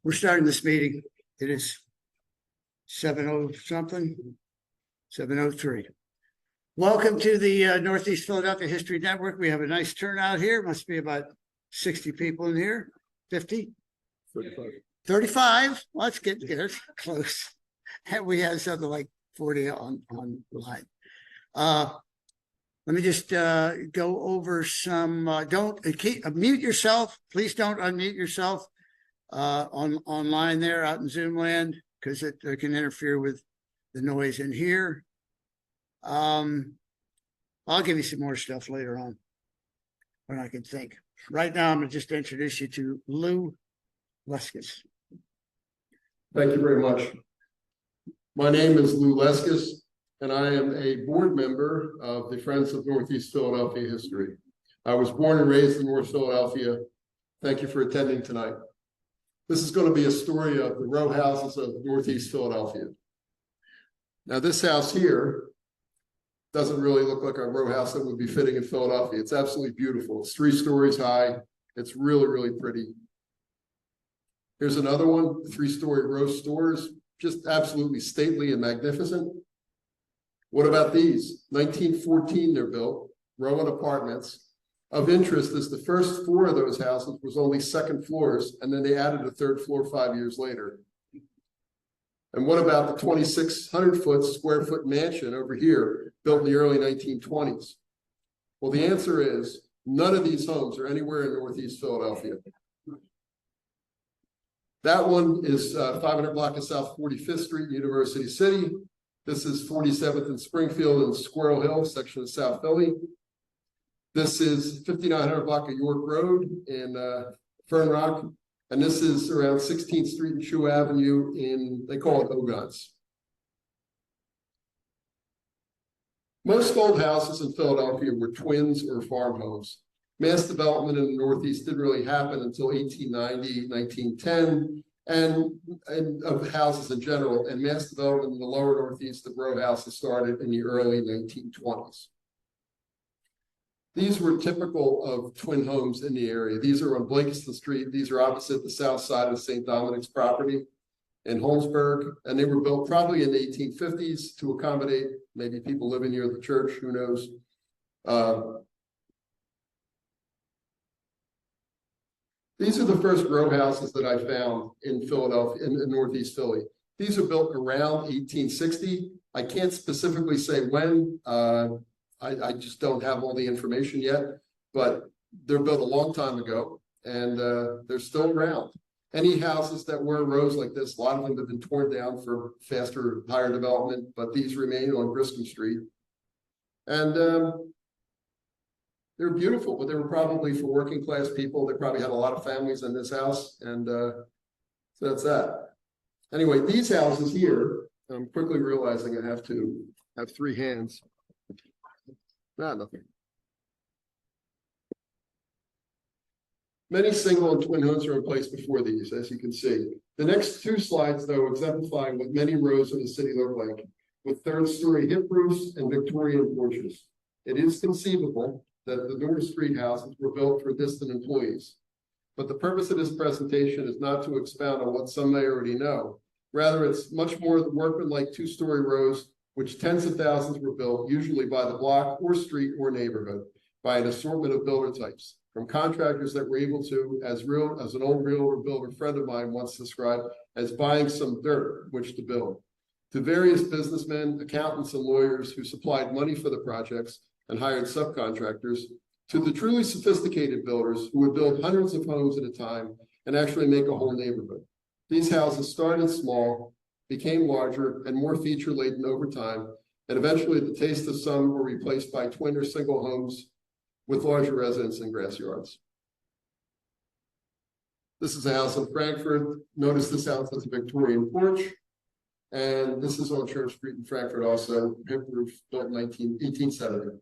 We're starting this meeting. It is 7:00 something, 7:03. Welcome to the Northeast Philadelphia History Network. We have a nice turnout here. Must be about 60 people in here. 50? 35. Well, let's get close. And we have something like 40 online. Let me just go over some. Don't mute yourself. Please don't unmute yourself online there out in Zoom land, because it can interfere with the noise in here. I'll give you some more stuff later on when I can think. Right now, I'm going to just introduce you to Lou Lescas. Thank you very much. My name is Lou Lescas, and I am a board member of the Friends of Northeast Philadelphia History. I was born and raised in North Philadelphia. Thank you for attending tonight. This is going to be a story of the Rowhouses of Northeast Philadelphia. Now, this house here doesn't really look like a row house that would be fitting in Philadelphia. It's absolutely beautiful. It's 3 stories high. It's really, really pretty. Here's another one, 3-story row stores, just absolutely stately and magnificent. What about these? 1914 they're built, row-in apartments. Of interest is the first 4 of those houses was only 2nd floors, and then they added a 3rd floor 5 years later. And what about the 2,600 square foot mansion over here, built in the early 1920s? Well, the answer is none of these homes are anywhere in Northeast Philadelphia. That one is 500 block of South 45th Street, University City. This is 47th and Springfield and Squirrel Hill, section of South Philly. This is 5900 block of York Road in Fern Rock. And this is around 16th Street and Chew Avenue in, they call it Ogons. Most old houses in Philadelphia were twins or farm homes. Mass development in the Northeast didn't really happen until 1890, 1910, and of houses in general. And mass development in the lower Northeast, the row houses started in the early 1920s. These were typical of twin homes in the area. These are on Blakiston Street. These are opposite the south side of St. Dominic's property in Holmesburg. And they were built probably in the 1850s to accommodate maybe people living near the church, who knows. These are the first row houses that I found in Philadelphia, in Northeast Philly. These are built around 1860. I can't specifically say when. I just don't have all the information yet, but they're built a long time ago, and they're still around. Any houses that were rows like this, a lot of them have been torn down for faster, higher development, but these remain on Griscom Street. And they're beautiful, but they were probably for working class people. They probably had a lot of families in this house, and so that's that. Anyway, these houses here, I'm quickly realizing I have to have 3 hands. Nothing. Many single and twin homes are in place before these, as you can see. The next 2 slides, though, exemplify what many rows in the city look like, with 3rd-story hip roofs and Victorian porches. It is conceivable that the North Street houses were built for distant employees. But the purpose of this presentation is not to expound on what some may already know. Rather, it's much more the workmanlike 2-story rows, which tens of thousands were built, usually by the block or street or neighborhood, by an assortment of builder types, from contractors that were able to, as an old realtor builder friend of mine once described, as buying some dirt which to build, to various businessmen, accountants, and lawyers who supplied money for the projects and hired subcontractors, to the truly sophisticated builders who would build hundreds of homes at a time and actually make a whole neighborhood. These houses started small, became larger and more feature-laden over time, and eventually the taste of some were replaced by twin or single homes with larger residence and grass yards. This is a house in Frankfurt. Notice this house has a Victorian porch, and this is on Church Street in Frankfurt also, hip roof, built in 1870.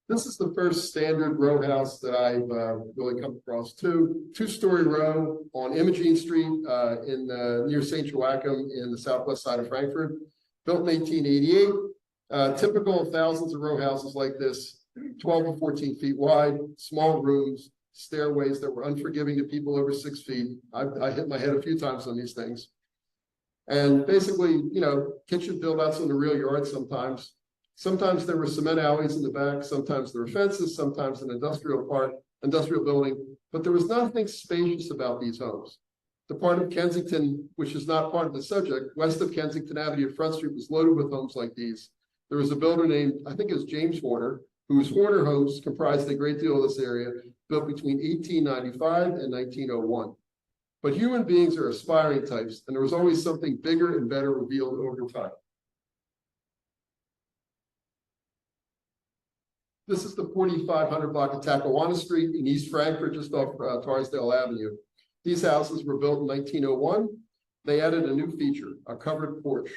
This is the first standard row house that I've really come across too. 2-story row on Imogene Street near St. Joachim in the southwest side of Frankfurt, built in 1888. Typical of thousands of row houses like this, 12 to 14 feet wide, small rooms, stairways that were unforgiving to people over 6 feet. I hit my head a few times on these things. And basically, you know, kitchen build outs in the real yard sometimes. Sometimes there were cement alleys in the back, sometimes there were fences, sometimes an industrial building, but there was nothing spacious about these homes. The part of Kensington, which is not part of the subject, west of Kensington Avenue, Front Street, was loaded with homes like these. There was a builder named, I think it was James Horner, whose Horner homes comprised a great deal of this area, built between 1895 and 1901. But human beings are aspiring types, and there was always something bigger and better revealed over time. This is the 4500 block of Taclowana Street in East Frankfurt, just off Tarsdale Avenue. These houses were built in 1901. They added a new feature, a covered porch.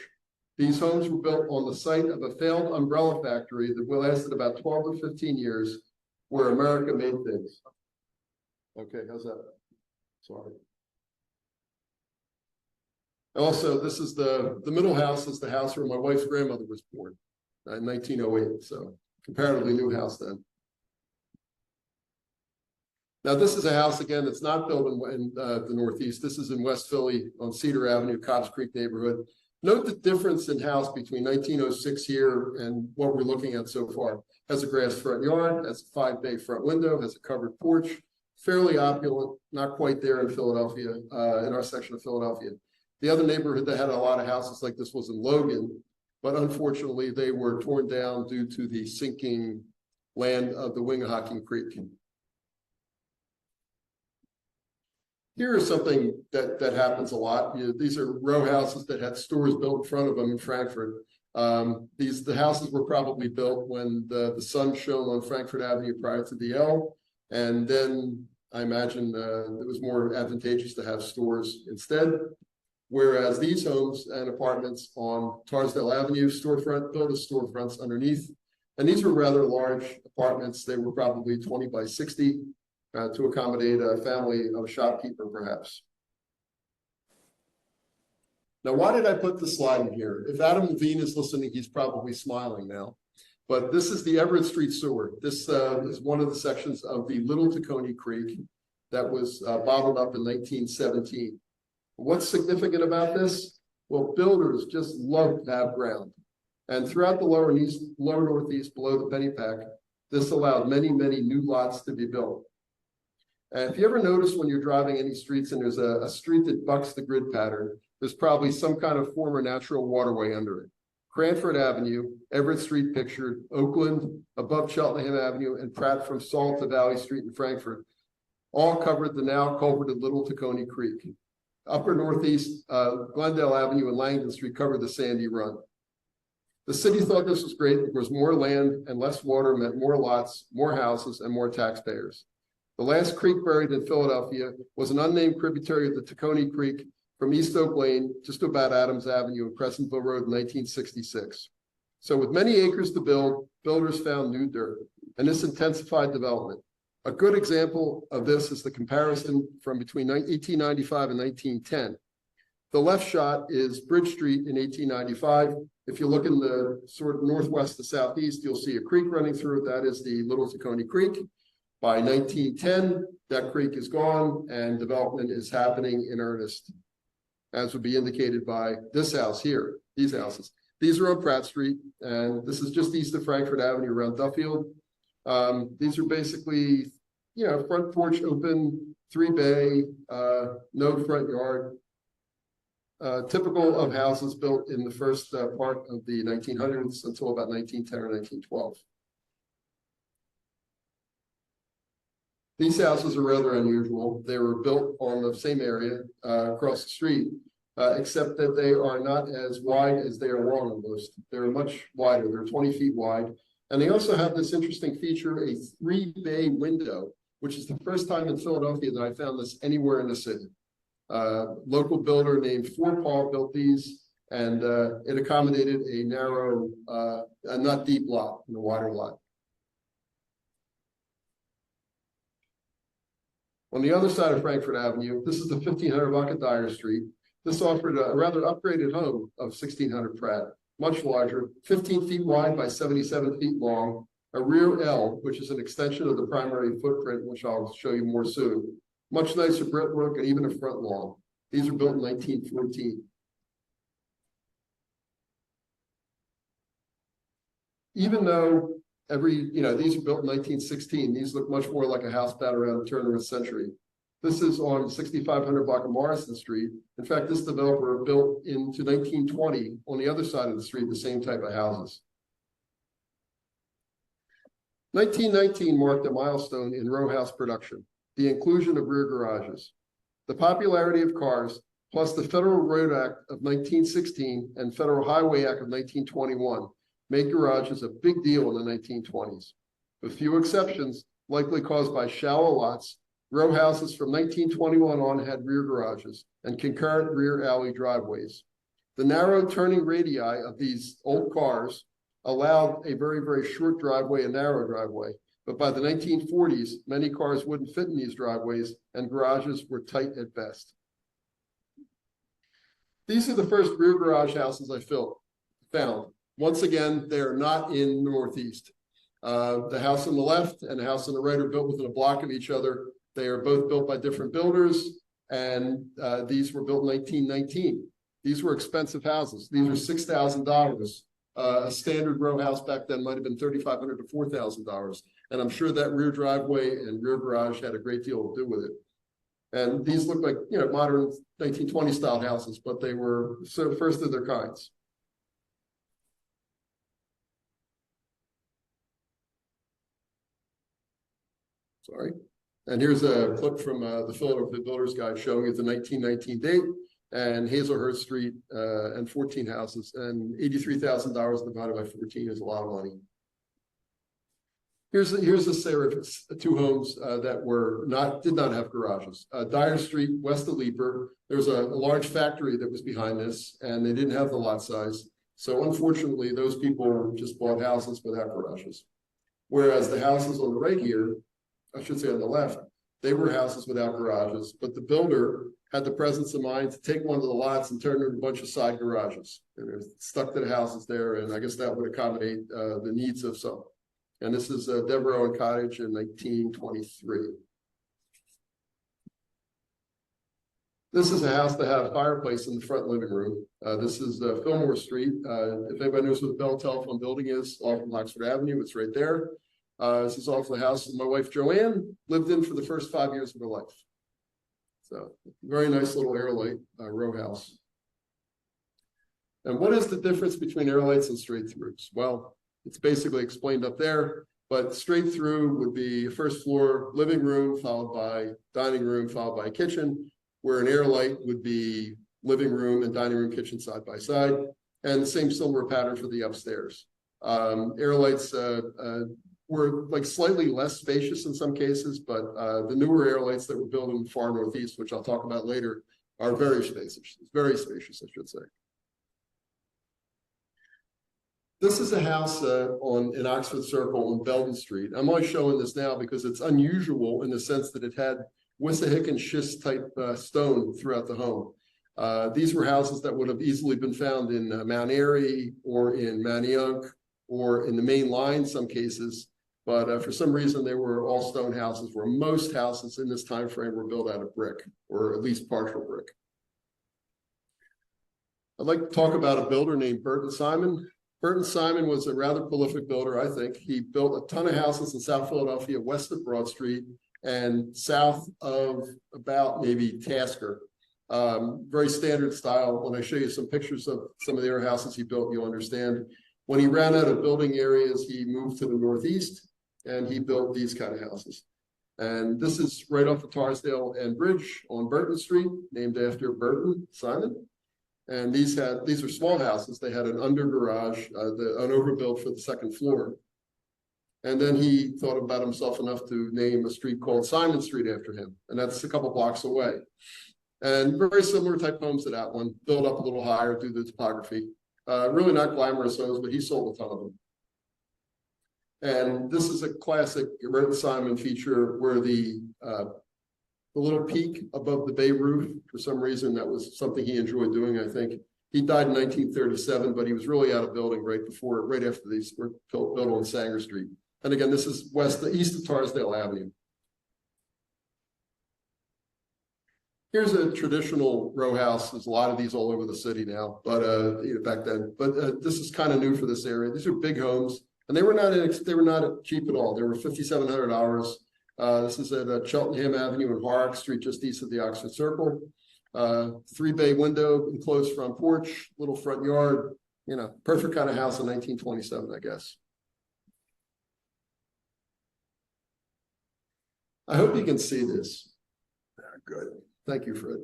These homes were built on the site of a failed umbrella factory that lasted about 12 or 15 years, where America made things. Okay, how's that? Sorry. Also, this is the middle house is the house where my wife's grandmother was born in 1908. So comparatively new house then. Now, this is a house, again, that's not built in the Northeast. This is in West Philly on Cedar Avenue, Cobbs Creek neighborhood. Note the difference in house between 1906 here and what we're looking at so far. Has a grass front yard, has a 5-bay front window, has a covered porch, fairly opulent, not quite there in Philadelphia, in our section of Philadelphia. The other neighborhood that had a lot of houses like this was in Logan, but unfortunately they were torn down due to the sinking land of the Winghocking Creek. Here is something that happens a lot. You know, these are row houses that had stores built in front of them in Frankfurt. The houses were probably built when the sun shone on Frankfurt Avenue prior to the L, and then I imagine it was more advantageous to have stores instead. Whereas these homes and apartments on Tarsdale Avenue, storefront, built as storefronts underneath. And these were rather large apartments. They were probably 20 by 60 to accommodate a family of a shopkeeper, perhaps. Now, why did I put this slide in here? If Adam Levine is listening, he's probably smiling now. But this is the Everett Street sewer. This is one of the sections of the Little Tacony Creek that was bottled up in 1917. What's significant about this? Well, builders just love to have ground. And throughout the lower northeast below the Pennypack, this allowed many, many new lots to be built. And if you ever notice when you're driving any streets and there's a street that bucks the grid pattern, there's probably some kind of former natural waterway under it. Cranford Avenue, Everett Street pictured, Oakland, above Cheltenham Avenue, and Pratt from Salt to Valley Street in Frankfurt, all covered the now culverted Little Tacony Creek. Upper Northeast, Glendale Avenue and Langdon Street covered the Sandy Run. The city thought this was great because more land and less water meant more lots, more houses, and more taxpayers. The last creek buried in Philadelphia was an unnamed tributary of the Tacony Creek from East Oak Lane, just about Adams Avenue and Crescentville Road in 1966. So with many acres to build, builders found new dirt, and this intensified development. A good example of this is the comparison from between 1895 and 1910. The left shot is Bridge Street in 1895. If you look in the sort of northwest to southeast, you'll see a creek running through it. That is the Little Tacony Creek. By 1910, that creek is gone and development is happening in earnest, as would be indicated by this house here, these houses. These are on Pratt Street, and this is just east of Frankfurt Avenue around Duffield. These are basically, you know, front porch open, 3-bay, no front yard. Typical of houses built in the first part of the 1900s until about 1910 or 1912. These houses are rather unusual. They were built on the same area across the street, except that they are not as wide as they are long almost. They're much wider. They're 20 feet wide. And they also have this interesting feature, a 3-bay window, which is the first time in Philadelphia that I found this anywhere in the city. Local builder named Fort Paul built these, and it accommodated a narrow, a not deep lot, a wider lot. On the other side of Frankfurt Avenue, this is the 1500 block of Dyer Street. This offered a rather upgraded home of 1600 Pratt, much larger, 15 feet wide by 77 feet long. a rear L, which is an extension of the primary footprint, which I'll show you more soon. Much nicer brickwork and even a front lawn. These were built in 1914. Even though these were built in 1916, these look much more like a house built around the turn of the century. This is on 6500 block of Morrison Street. In fact, this developer built into 1920 on the other side of the street, the same type of houses. 1919 marked a milestone in row house production, the inclusion of rear garages. The popularity of cars, plus the Federal Road Act of 1916 and Federal Highway Act of 1921, made garages a big deal in the 1920s. With few exceptions, likely caused by shallow lots, row houses from 1921 on had rear garages and concurrent rear alley driveways. The narrow turning radii of these old cars allowed a very, very short driveway and narrow driveway. But by the 1940s, many cars wouldn't fit in these driveways and garages were tight at best. These are the first rear garage houses I found. Once again, they're not in the Northeast. The house on the left and the house on the right are built within a block of each other. They are both built by different builders, and these were built in 1919. These were expensive houses. These were $6,000. A standard row house back then might have been $3,500 to $4,000. And I'm sure that rear driveway and rear garage had a great deal to do with it. And these look like, modern 1920 style houses, but they were first of their kinds. Sorry. And here's a clip from the Philadelphia Builders Guide showing you the 1919 date and Hazelhurst Street and 14 houses, and $83,000 divided by 14 is a lot of money. Here's a series of two homes that did not have garages. Dyer Street, west of Leeper. There's a large factory that was behind this, and they didn't have the lot size. So unfortunately, those people just bought houses without garages. Whereas the houses on the right here, I should say on the left, they were houses without garages, but the builder had the presence of mind to take one of the lots and turn it into a bunch of side garages. And they're stuck to the houses there, and I guess that would accommodate the needs of some. And this is Devereaux and Cottage in 1923. This is a house that had a fireplace in the front living room. This is Fillmore Street. If anybody knows where the Bell Telephone Building is, off of Oxford Avenue, it's right there. This is also the house that my wife Joanne lived in for the first 5 years of her life. So very nice little air light row house. And what is the difference between air lights and straight throughs? Well, it's basically explained up there, but straight through would be a first floor living room followed by dining room followed by kitchen, where an air light would be living room and dining room kitchen side by side, and the same similar pattern for the upstairs. Air lights were like slightly less spacious in some cases, but the newer air lights that were built in the far Northeast, which I'll talk about later, are very spacious, I should say. This is a house in Oxford Circle on Belden Street. I'm only showing this now because it's unusual in the sense that it had Wissahickon schist type stone throughout the home. These were houses that would have easily been found in Mount Airy or in Manayunk or in the main line in some cases. But for some reason, they were all stone houses, where most houses in this time frame were built out of brick, or at least partial brick. I'd like to talk about a builder named Burton Simon. Burton Simon was a rather prolific builder, I think. He built a ton of houses in South Philadelphia, west of Broad Street, and south of about maybe Tasker. Very standard style. When I show you some pictures of some of the other houses he built, you'll understand. When he ran out of building areas, he moved to the Northeast, and he built these kind of houses. And this is right off the Tarsdale and Bridge on Burton Street, named after Burton Simon. And these are small houses. They had an under garage, an overbuild for the second floor. And then he thought about himself enough to name a street called Simon Street after him. And that's a couple blocks away. And very similar type homes to that one, built up a little higher due to the topography. Really not glamorous homes, but he sold a ton of them. And this is a classic Burton Simon feature where the little peak above the bay roof, for some reason, that was something he enjoyed doing, I think. He died in 1937, but he was really out of building right after these were built on Sanger Street. And again, this is east of Tarsdale Avenue. Here's a traditional row house. There's a lot of these all over the city now, but back then. But this is kind of new for this area. These are big homes, and they were not cheap at all. They were $5,700. This is at Cheltenham Avenue and Horrocks Street, just east of the Oxford Circle. 3-bay window, enclosed front porch, little front yard. You know, perfect kind of house in 1927, I guess. I hope you can see this. Good. Thank you, Fred.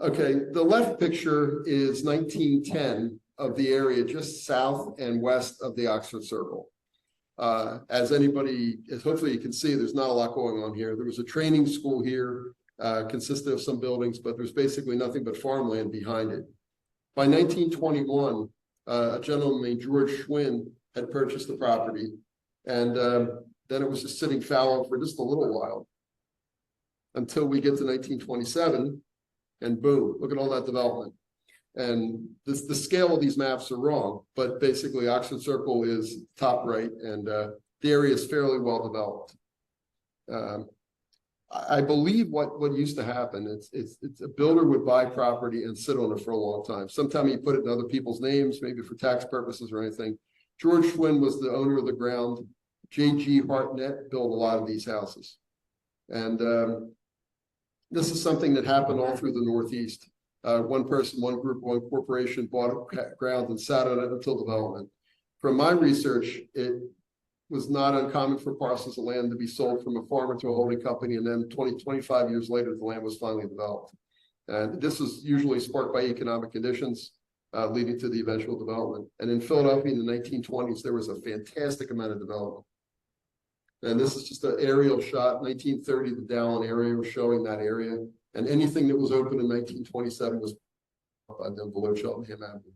Okay, the left picture is 1910 of the area just south and west of the Oxford Circle. As hopefully you can see, there's not a lot going on here. There was a training school here, consisted of some buildings, but there's basically nothing but farmland behind it. By 1921, a gentleman named George Schwinn had purchased the property, and then it was just sitting fallow for just a little while, until we get to 1927, and boom, look at all that development. And the scale of these maps are wrong, but basically Oxford Circle is top right, and the area is fairly well developed. I believe what used to happen, it's a builder would buy property and sit on it for a long time. Sometimes you put it in other people's names, maybe for tax purposes or anything. George Schwinn was the owner of the ground. J.G. Hartnett built a lot of these houses. And this is something that happened all through the Northeast. One person, one group, one corporation bought ground and sat on it until development. From my research, it was not uncommon for parcels of land to be sold from a farmer to a holding company, and then 25 years later, the land was finally developed. And this was usually sparked by economic conditions leading to the eventual development. And in Philadelphia in the 1920s, there was a fantastic amount of development. And this is just an aerial shot, 1930, the Dallin area was showing that area. And anything that was open in 1927 was down below Cheltenham Avenue.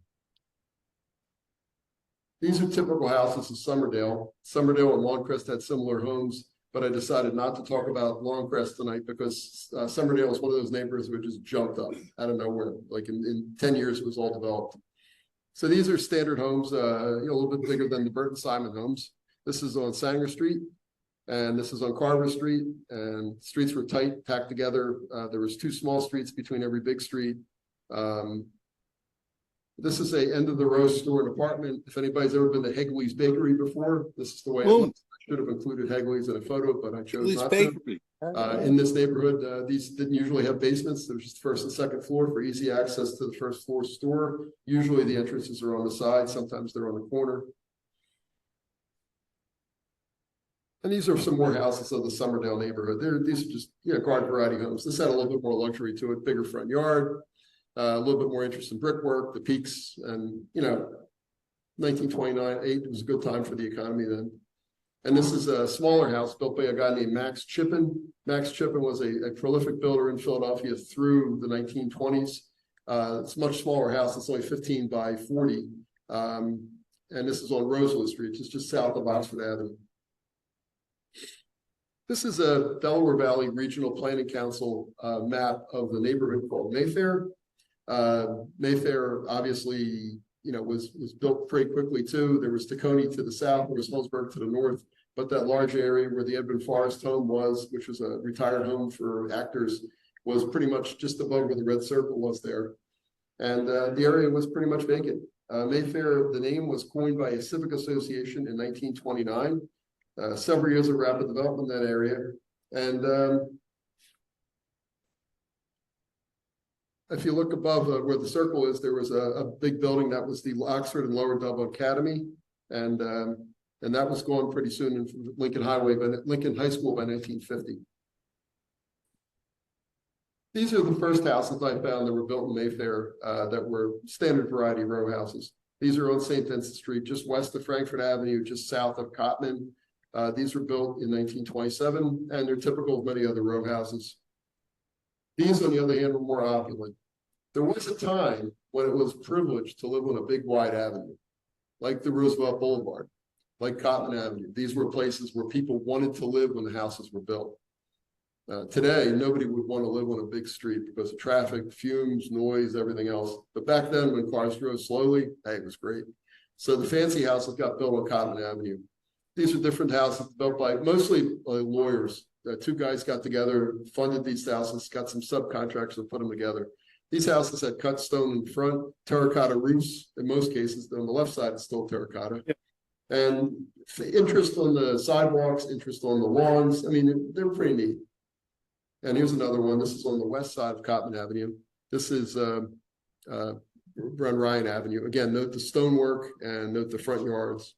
These are typical houses in Somerdale. Somerdale and Longcrest had similar homes, but I decided not to talk about Longcrest tonight because Somerdale is one of those neighborhoods that just jumped up out of nowhere. Like in 10 years, it was all developed. So these are standard homes, a little bit bigger than the Burton Simon homes. This is on Sanger Street. And this is on Carver Street, and streets were tight, packed together. There was 2 small streets between every big street. This is a end of the row store and apartment. If anybody's ever been to Hegley's Bakery before, this is the way it looks. I should have included Hegley's in a photo, but I chose not to. In this neighborhood, these didn't usually have basements. There was just first and second floor for easy access to the first floor store. Usually the entrances are on the side. Sometimes they're on the corner. And these are some more houses of the Somerdale neighborhood. These are just, garden variety homes. This had a little bit more luxury to it, bigger front yard, a little bit more interest in brickwork, the peaks, and 1929, it was a good time for the economy then. And this is a smaller house built by a guy named Max Chippen. Max Chippen was a prolific builder in Philadelphia through the 1920s. It's a much smaller house. It's only 15 by 40. And this is on Rosewood Street, just south of Oxford Avenue. This is a Delaware Valley Regional Planning Council map of the neighborhood called Mayfair. Mayfair obviously, was built pretty quickly too. There was Tacony to the south, there was Hillsburg to the north, but that large area where the Edmund Forrest home was, which was a retired home for actors, was pretty much just above where the red circle was there. And the area was pretty much vacant. Mayfair, the name was coined by a civic association in 1929. Several years of rapid development in that area. And if you look above where the circle is, there was a big building that was the Oxford and Lower Dublin Academy. And that was gone pretty soon in Lincoln High School by 1950. These are the first houses I found that were built in Mayfair that were standard variety row houses. These are on St. Vincent Street, just west of Frankfort Avenue, just south of Cotman. These were built in 1927, and they're typical of many other row houses. These, on the other hand, were more opulent. There was a time when it was privileged to live on a big wide avenue, like the Roosevelt Boulevard, like Cotman Avenue. These were places where people wanted to live when the houses were built. Today, nobody would want to live on a big street because of traffic, fumes, noise, everything else. But back then, when cars drove slowly, hey, it was great. So the fancy houses got built on Cotman Avenue. These are different houses built by mostly lawyers. Two guys got together, funded these houses, got some subcontractors to put them together. These houses had cut stone in front, terracotta roofs. In most cases, on the left side, it's still terracotta. Yep. And interest on the sidewalks, interest on the lawns. I mean, they're pretty neat. And here's another one. This is on the west side of Cotman Avenue. This is Ryan Avenue. Again, note the stonework and note the front yards.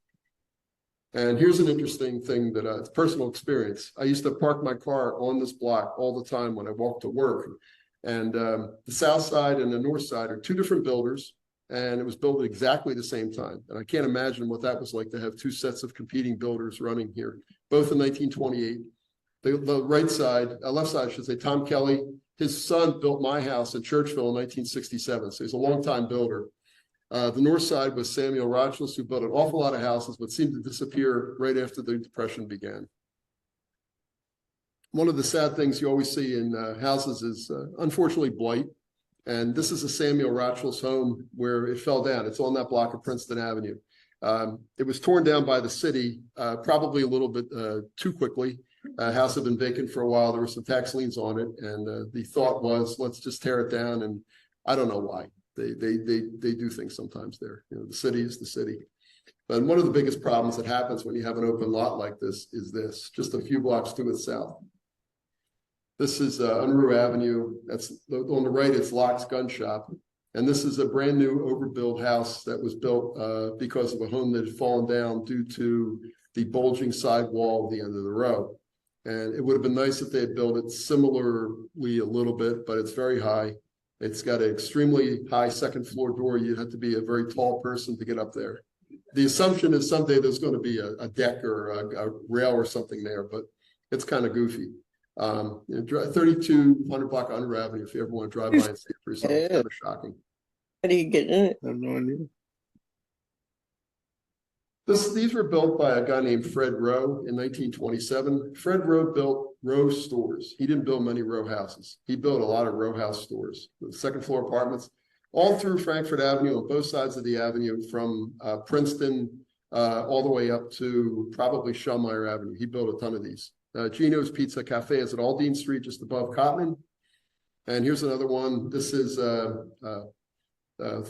And here's an interesting thing that it's personal experience. I used to park my car on this block all the time when I walked to work. And the south side and the north side are two different builders, and it was built at exactly the same time. And I can't imagine what that was like to have two sets of competing builders running here, both in 1928. The right side, left side, I should say, Tom Kelly, his son built my house in Churchville in 1967. So he's a longtime builder. The north side was Samuel Rochless, who built an awful lot of houses, but seemed to disappear right after the Depression began. One of the sad things you always see in houses is, unfortunately, blight. And this is a Samuel Rochless home where it fell down. It's on that block of Princeton Avenue. It was torn down by the city, probably a little bit too quickly. House had been vacant for a while. There were some tax liens on it. And the thought was, let's just tear it down. And I don't know why. They do things sometimes there. You know, the city is the city. But one of the biggest problems that happens when you have an open lot like this is this, just a few blocks to its south. This is Unruh Avenue. That's on the right, it's Locke's Gun Shop. And this is a brand new overbuilt house that was built because of a home that had fallen down due to the bulging side wall at the end of the row. And it would have been nice if they had built it similarly a little bit, but it's very high. It's got an extremely high second floor door. You'd have to be a very tall person to get up there. The assumption is someday there's going to be a deck or a rail or something there, but it's kind of goofy. 3200 block Unruh Avenue, if you ever want to drive by and see it for yourself. It's kind of shocking. How do you get in it? I have no idea. These were built by a guy named Fred Rowe in 1927. Fred Rowe built row stores. He didn't build many row houses. He built a lot of row house stores, second floor apartments, all through Frankfurt Avenue on both sides of the avenue, from Princeton all the way up to probably Schellmeyer Avenue. He built a ton of these. Gino's Pizza Cafe is at Aldine Street, just above Cotman. And here's another one. This is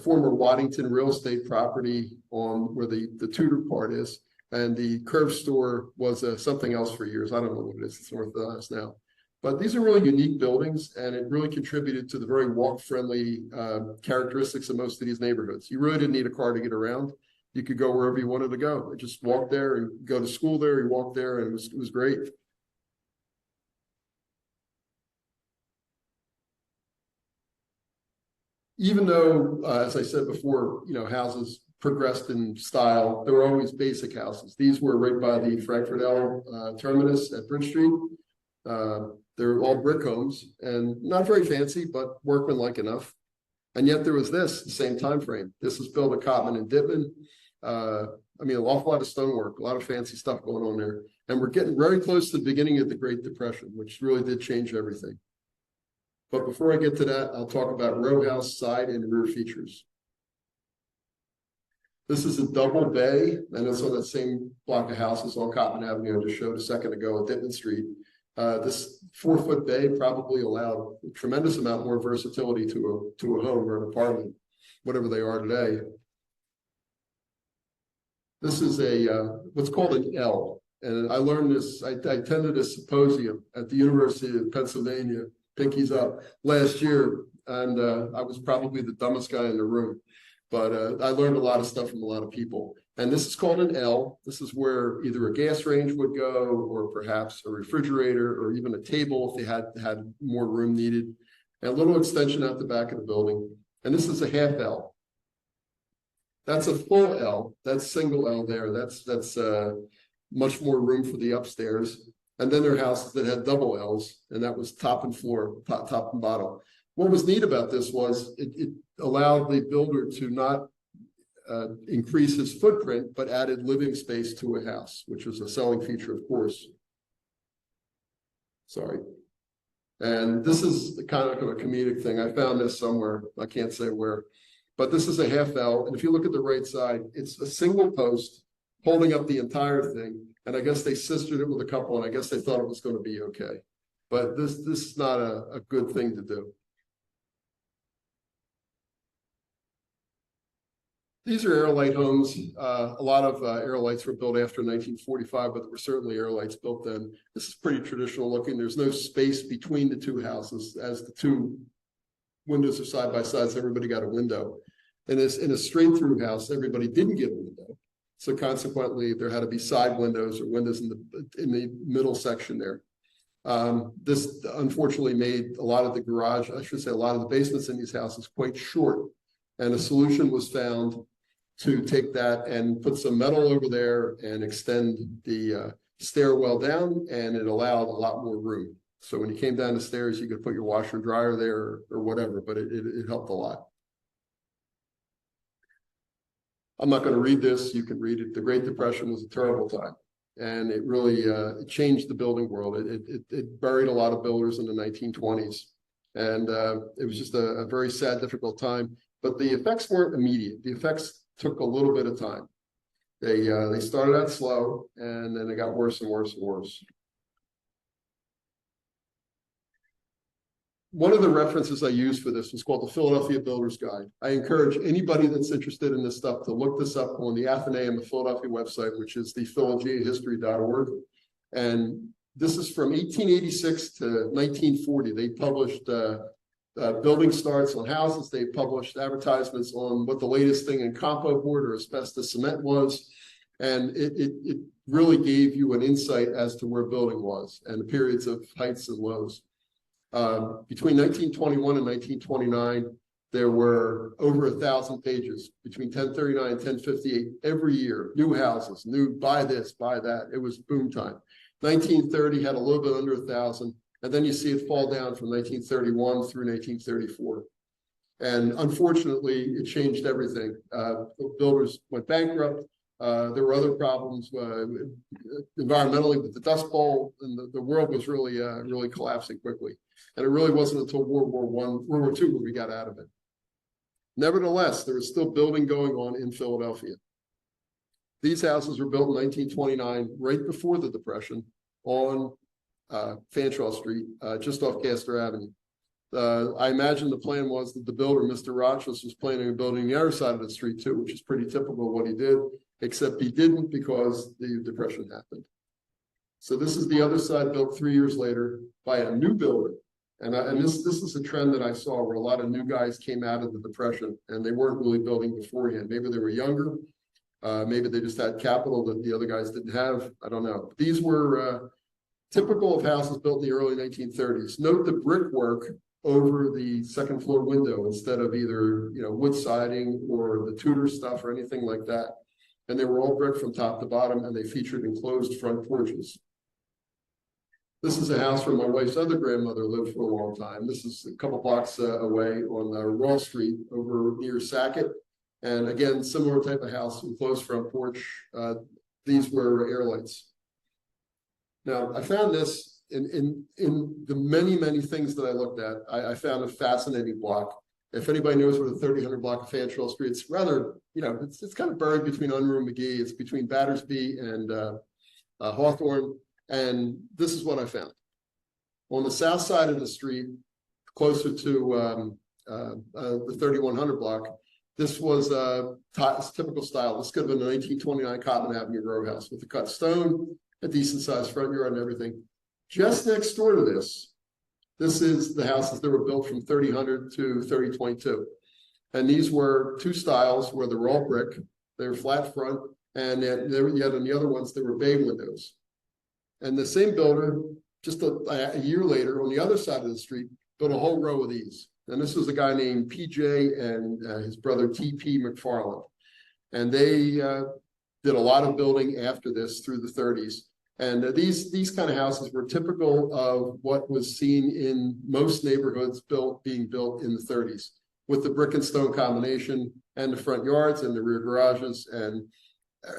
former Waddington real estate property on where the Tudor part is. And the Curve store was something else for years. I don't know what it is. It's north of us now. But these are really unique buildings, and it really contributed to the very walk-friendly characteristics of most of these neighborhoods. You really didn't need a car to get around. You could go wherever you wanted to go. You just walk there and go to school there. You walk there, and it was great. Even though, as I said before, you know, houses progressed in style, there were always basic houses. These were right by the Frankfurt L terminus at Bridge Street. They're all brick homes and not very fancy, but workmanlike enough. And yet there was this, the same time frame. This was built at Cotman and Dittman. I mean, an awful lot of stonework, a lot of fancy stuff going on there. And we're getting very close to the beginning of the Great Depression, which really did change everything. But before I get to that, I'll talk about row house side and rear features. This is a double bay, and it's on that same block of houses on Cotman Avenue I just showed a second ago at Dittman Street. This 4-foot bay probably allowed a tremendous amount more versatility to a home or an apartment, whatever they are today. This is what's called an L, and I learned this. I attended a symposium at the University of Pennsylvania, pinkies up, last year, and I was probably the dumbest guy in the room, but I learned a lot of stuff from a lot of people. And this is called an L. This is where either a gas range would go, or perhaps a refrigerator, or even a table if they had more room needed, and a little extension out the back of the building. And this is a half L. That's a full L. That's single L there. That's much more room for the upstairs. And then there are houses that had double L's, and that was top and floor, top and bottom. What was neat about this was it allowed the builder to not increase his footprint, but added living space to a house, which was a selling feature, of course. Sorry. And this is kind of a comedic thing. I found this somewhere. I can't say where, but this is a half L. And if you look at the right side, it's a single post holding up the entire thing. And I guess they sistered it with a couple, and I guess they thought it was going to be okay. But this is not a good thing to do. These are air-light homes. A lot of air-lights were built after 1945, but there were certainly air-lights built then. This is pretty traditional looking. There's no space between the two houses, as the two windows are side by side, so everybody got a window. And in a straight-through house, everybody didn't get a window. So consequently, there had to be side windows or windows in the middle section there. This unfortunately made a lot of the garage, I should say a lot of the basements in these houses quite short. And a solution was found to take that and put some metal over there and extend the stairwell down, and it allowed a lot more room. So when you came down the stairs, you could put your washer and dryer there or whatever, but it helped a lot. I'm not going to read this. You can read it. The Great Depression was a terrible time, and it really it changed the building world. It buried a lot of builders in the 1920s, and it was just a very sad, difficult time. But the effects weren't immediate. The effects took a little bit of time. They started out slow, and then it got worse and worse and worse. One of the references I used for this was called the Philadelphia Builder's Guide. I encourage anybody that's interested in this stuff to look this up on the Athenaeum of Philadelphia website, which is the philadelphiahistory.org. And this is from 1886 to 1940. They published building starts on houses. They published advertisements on what the latest thing in compo board or asbestos cement was. And it really gave you an insight as to where building was and the periods of heights and lows. Between 1921 and 1929, there were over 1,000 pages between 1039 and 1058 every year. New houses, new buy this, buy that. It was boom time. 1930 had a little bit under 1,000, and then you see it fall down from 1931 through 1934. And unfortunately, it changed everything. Builders went bankrupt. There were other problems environmentally with the Dust Bowl, and the world was really collapsing quickly. And it really wasn't until World War II where we got out of it. Nevertheless, there was still building going on in Philadelphia. These houses were built in 1929, right before the Depression, on Fanshawe Street, just off Castor Avenue. I imagine the plan was that the builder, Mr. Rochus, was planning on building the other side of the street too, which is pretty typical of what he did, except he didn't because the Depression happened. So this is the other side, built 3 years later by a new builder. And this is a trend that I saw where a lot of new guys came out of the Depression and they weren't really building beforehand. Maybe they were younger. Maybe they just had capital that the other guys didn't have. I don't know. These were typical of houses built in the early 1930s. Note the brickwork over the second floor window instead of either wood siding or the Tudor stuff or anything like that. And they were all brick from top to bottom, and they featured enclosed front porches. This is a house where my wife's other grandmother lived for a long time. This is a couple blocks away on Wall Street over near Sackett. And again, similar type of house, enclosed front porch. These were air lights. Now, I found this in the many things that I looked at. I found a fascinating block. If anybody knows what a 3000 block of Fanshawe Street, it's rather, it's kind of buried between Unruh and McGee. It's between Battersby and Hawthorne. And this is what I found. On the south side of the street, closer to the 3100 block, this was typical style. This could have been a 1929 Cotton Avenue row house with a cut stone, a decent sized front yard and everything. Just next door to this is the houses that were built from 3000 to 3022. And these were two styles where they were all brick. They were flat front, and yet on the other ones, they were bay windows. And the same builder, just a year later, on the other side of the street, built a whole row of these. And this was a guy named PJ and his brother TP McFarland. And they did a lot of building after this through the 30s. And these kind of houses were typical of what was seen in most neighborhoods being built in the 30s, with the brick and stone combination and the front yards and the rear garages. And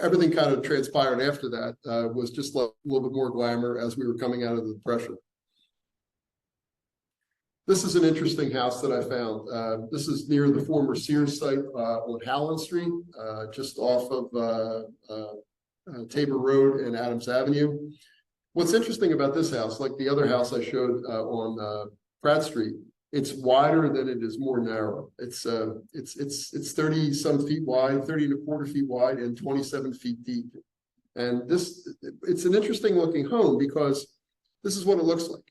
everything kind of transpired after that was just a little bit more glamour as we were coming out of the Depression. This is an interesting house that I found. This is near the former Sears site on Howland Street, just off of Tabor Road and Adams Avenue. What's interesting about this house, like the other house I showed on Pratt Street, it's wider than it is more narrow. It's 30 some feet wide, 30 and a quarter feet wide, and 27 feet deep. And it's an interesting looking home because this is what it looks like.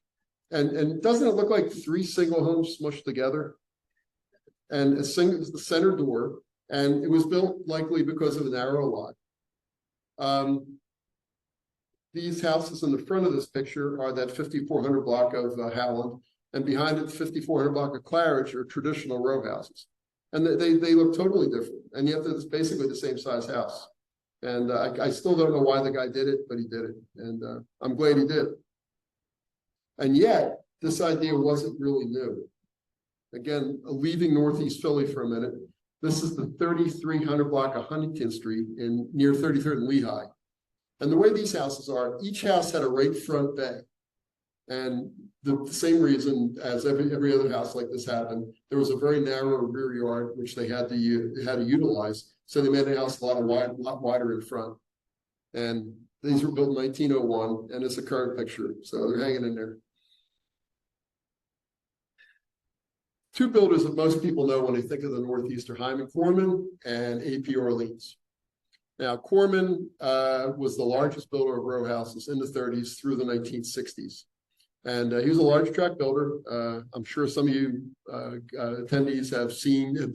And doesn't it look like 3 single homes smushed together? And the center door, and it was built likely because of a narrow lot. These houses in the front of this picture are that 5400 block of Howland, and behind it, 5400 block of Claridge are traditional row houses. And they look totally different, and yet it's basically the same size house. And I still don't know why the guy did it, but he did it, and I'm glad he did. And yet, this idea wasn't really new. Again, leaving Northeast Philly for a minute, this is the 3300 block of Huntington Street near 33rd and Lehigh. And the way these houses are, each house had a right front bay. And the same reason as every other house like this happened, there was a very narrow rear yard, which they had to utilize. So they made the house a lot wider in front. And these were built in 1901, and it's a current picture. So they're hanging in there. 2 builders that most people know when they think of the Northeast are Hyman Corman and A.P. Orleans. Now, Corman was the largest builder of row houses in the 30s through the 1960s. And he was a large tract builder. I'm sure some of you attendees have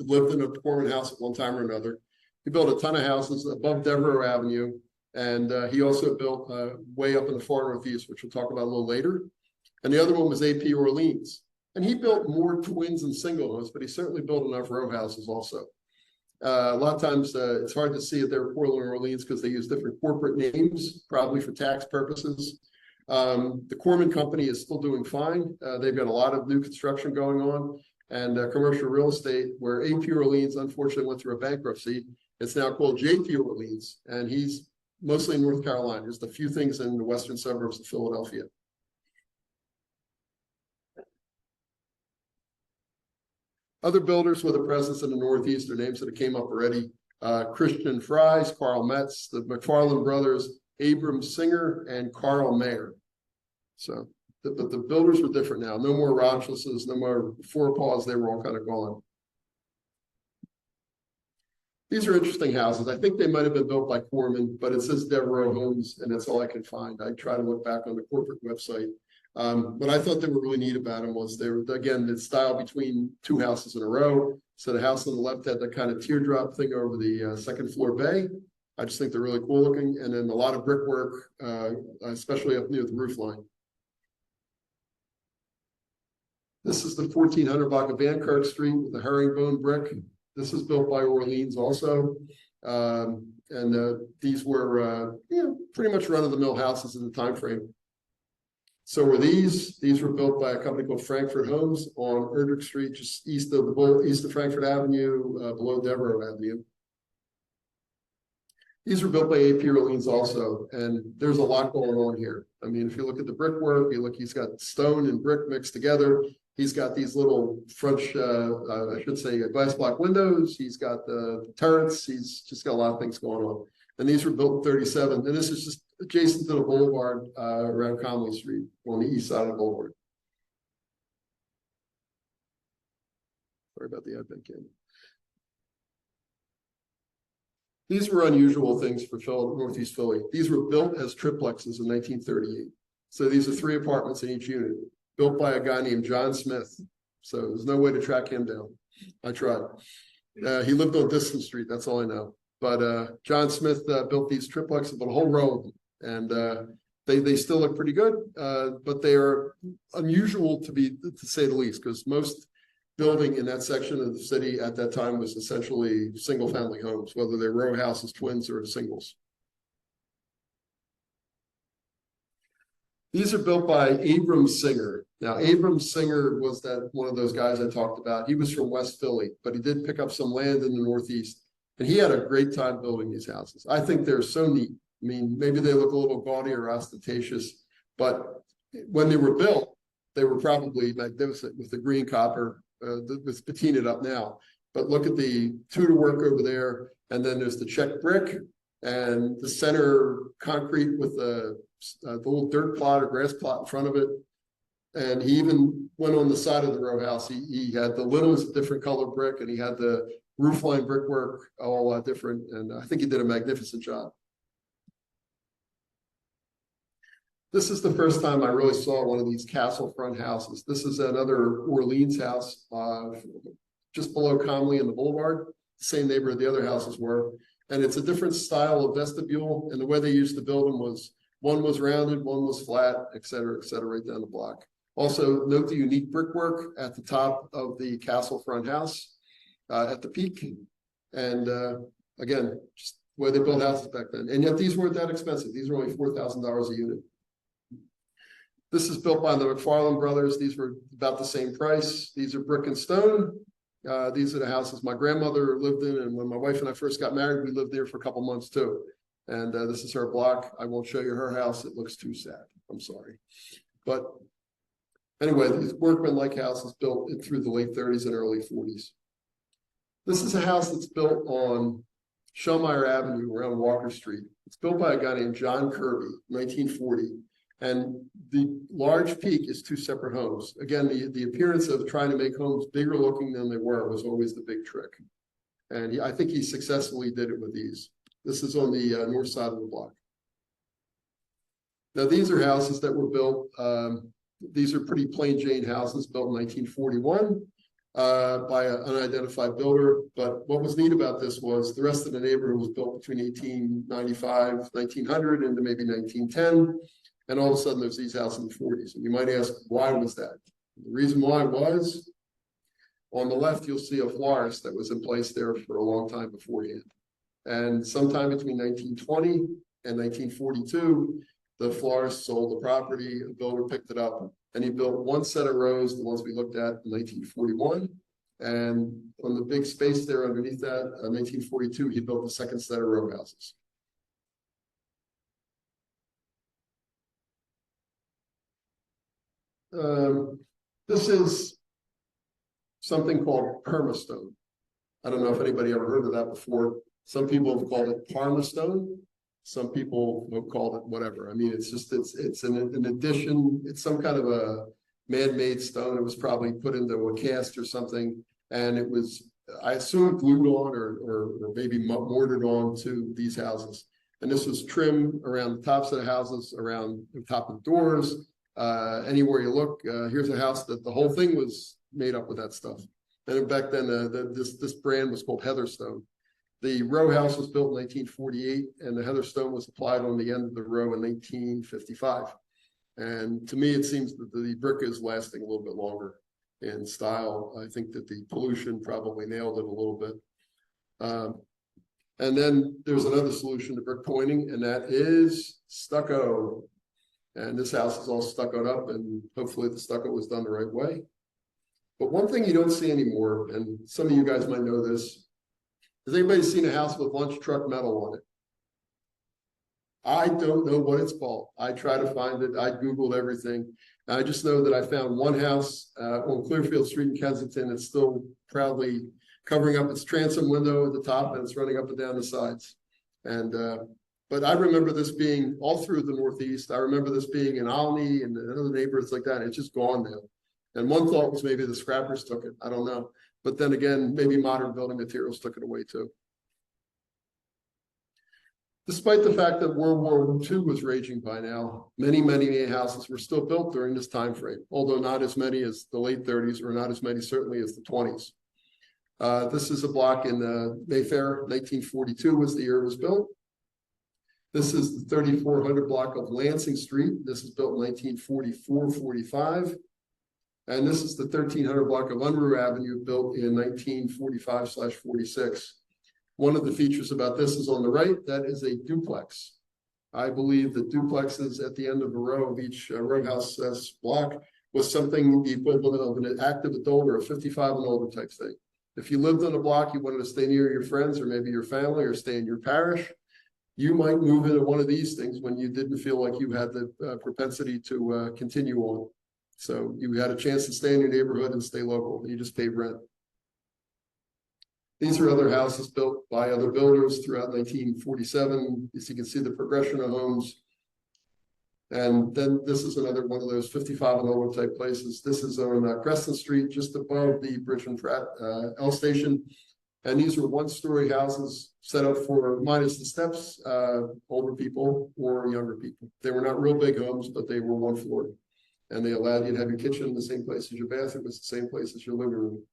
lived in a Corman house at one time or another. He built a ton of houses above Devereaux Avenue. And he also built way up in the far Northeast, which we'll talk about a little later. And the other one was A.P. Orleans. And he built more twins and single homes, but he certainly built enough row houses also. A lot of times it's hard to see that they're Portland or Orleans because they use different corporate names, probably for tax purposes. The Corman Company is still doing fine. They've got a lot of new construction going on, and commercial real estate, where A.P. Orleans unfortunately went through a bankruptcy. It's now called J.P. Orleans, and he's mostly in North Carolina. There's a few things in the western suburbs of Philadelphia. Other builders with a presence in the Northeast are names that came up already. Christian Fries, Carl Metz, the McFarland brothers, Abram Singer, and Carl Mayer. So, but the builders were different now. No more Rochesses, no more Forepaws. They were all kind of gone. These are interesting houses. I think they might have been built by Corman, but it says Devereaux Homes, and that's all I can find. I try to look back on the corporate website. What I thought they were really neat about them was they were, again, the style between 2 houses in a row. So the house on the left had that kind of teardrop thing over the second floor bay. I just think they're really cool looking. And then a lot of brickwork, especially up near the roof line. This is the 1400 block of Van Kirk Street with the herringbone brick. This is built by Orleans also. These were pretty much run-of-the-mill houses in the time frame. So were these were built by a company called Frankfurt Homes on Erdrich Street, just east of Frankfurt Avenue, below Devereaux Avenue. These were built by A.P. Orleans also, and there's a lot going on here. I mean, if you look at the brickwork, he's got stone and brick mixed together. He's got these little French, I should say, glass block windows. He's got the turrets. He's just got a lot of things going on. And these were built in 37. And this is just adjacent to the boulevard around Conley Street on the east side of the boulevard. Sorry about the advent camera. These were unusual things for Northeast Philly. These were built as triplexes in 1938. So these are 3 apartments in each unit, built by a guy named John Smith. So there's no way to track him down. I tried. He lived on Distant Street. That's all I know. But John Smith built these triplexes, but a whole row of them. And they still look pretty good, but they are unusual to say the least, because most building in that section of the city at that time was essentially single family homes, whether they're row houses, twins, or singles. These are built by Abram Singer. Now, Abram Singer was one of those guys I talked about. He was from West Philly, but he did pick up some land in the Northeast, and he had a great time building these houses. I think they're so neat. I mean, maybe they look a little gaudy or ostentatious, but when they were built, they were probably magnificent with the green copper that's patinaed up now. But look at the Tudor work over there, and then there's the check brick, and the center concrete with a little dirt plot or grass plot in front of it. And he even went on the side of the row house. He had the littles different color brick, and he had the roofline brickwork all different. And I think he did a magnificent job. This is the first time I really saw one of these castle front houses. This is another Orleans house just below Comley and the Boulevard, the same neighborhood the other houses were. And it's a different style of vestibule. And the way they used to build them was one was rounded, one was flat, et cetera, right down the block. Also, note the unique brickwork at the top of the castle front house at the peak. And again, just the way they built houses back then. And yet these weren't that expensive. These were only $4,000 a unit. This is built by the McFarland brothers. These were about the same price. These are brick and stone. These are the houses my grandmother lived in. And when my wife and I first got married, we lived there for a couple months too. And this is her block. I won't show you her house. It looks too sad. I'm sorry. But anyway, these workman-like houses built through the late 30s and early 40s. This is a house that's built on Shellmeyer Avenue around Walker Street. It's built by a guy named John Kirby, 1940. And the large peak is two separate homes. Again, the appearance of trying to make homes bigger looking than they were was always the big trick. And I think he successfully did it with these. This is on the north side of the block. Now, these are houses that were built. These are pretty plain Jane houses built in 1941 by an unidentified builder. But what was neat about this was the rest of the neighborhood was built between 1895, 1900, into maybe 1910. And all of a sudden, there's these houses in the 40s. And you might ask, why was that? The reason why was, on the left, you'll see a florist that was in place there for a long time beforehand. And sometime between 1920 and 1942, the florist sold the property, a builder picked it up, and he built one set of rows, the ones we looked at in 1941. And on the big space there underneath that, 1942, he built the second set of row houses. This is something called permastone. I don't know if anybody ever heard of that before. Some people have called it Parmastone. Some people have called it whatever. I mean, it's just, it's an addition. It's some kind of a man-made stone. It was probably put into a cast or something. And it was, I assume, glued on or maybe mortared on to these houses. And this was trimmed around the tops of the houses, around the top of the doors. Anywhere you look, here's a house that the whole thing was made up with that stuff. And back then, this brand was called Heatherstone. The row house was built in 1948, and the Heatherstone was applied on the end of the row in 1955. And to me, it seems that the brick is lasting a little bit longer in style. I think that the pollution probably nailed it a little bit. And then there's another solution to brick pointing, and that is stucco. And this house is all stuccoed up, and hopefully the stucco was done the right way. But one thing you don't see anymore, and some of you guys might know this, has anybody seen a house with lunch truck metal on it? I don't know what it's called. I try to find it. I Googled everything. I just know that I found one house on Clearfield Street in Kensington. It's still proudly covering up its transom window at the top, and it's running up and down the sides. And but I remember this being all through the Northeast. I remember this being in Olney and other neighborhoods like that. It's just gone now. And one thought was maybe the scrappers took it. I don't know. But then again, maybe modern building materials took it away too. Despite the fact that World War II was raging by now, many houses were still built during this time frame, although not as many as the late 30s, or not as many certainly as the 20s. This is a block in Mayfair. 1942 was the year it was built. This is the 3400 block of Lansing Street. This is built in 1944-45. And this is the 1300 block of Unruh Avenue, built in 1945/46. One of the features about this is on the right. That is a duplex. I believe that duplexes at the end of a row of each row house block was something the equivalent of an active adult or a 55 and older type thing. If you lived on a block, you wanted to stay near your friends or maybe your family or stay in your parish, you might move into one of these things when you didn't feel like you had the propensity to continue on. So you had a chance to stay in your neighborhood and stay local. You just paid rent. These are other houses built by other builders throughout 1947. As you can see, the progression of homes. And then this is another one of those 55 and older type places. This is on Crescent Street, just above the Bridge and Pratt L station. And these were one-story houses set up for, minus the steps, older people or younger people. They were not real big homes, but they were one floor. And they allowed you to have your kitchen in the same place as your bathroom. It's the same place as your living room.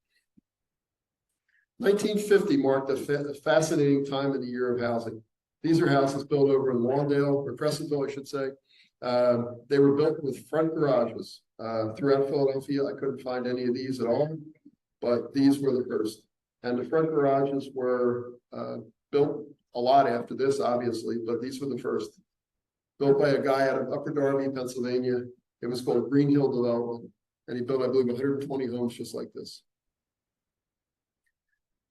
1950 marked a fascinating time in the year of housing. These are houses built over in Lawndale, or Crescentville, I should say. They were built with front garages throughout Philadelphia. I couldn't find any of these at all, but these were the first. And the front garages were built a lot after this, obviously, but these were the first. Built by a guy out of Upper Darby, Pennsylvania. It was called Green Hill Development, and he built, I believe, 120 homes just like this.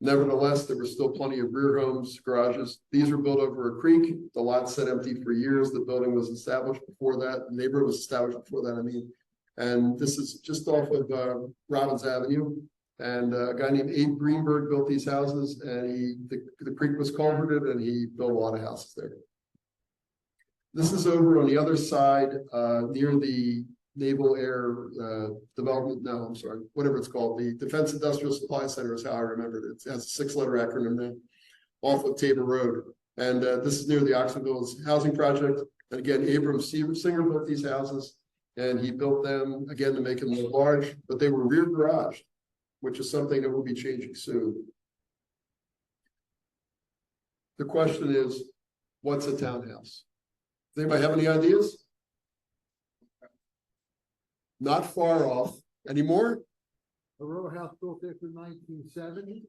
Nevertheless, there were still plenty of rear homes, garages. These were built over a creek. The lot sat empty for years. The building was established before that. The neighborhood was established before that, I mean. And this is just off of Robbins Avenue. And a guy named Abe Greenberg built these houses, and the creek was culverted, and he built a lot of houses there. This is over on the other side, near the Naval Air Development, no, I'm sorry, whatever it's called. The Defense Industrial Supply Center is how I remembered it. It has a 6-letter acronym there, off of Tabor Road. And this is near the Oxfordville housing project. And again, Abram Singer built these houses, and he built them, again, to make them more large, but they were rear garage, which is something that will be changing soon. The question is, what's a townhouse? Does anybody have any ideas? Not far off. Anymore? A row house built after 1970.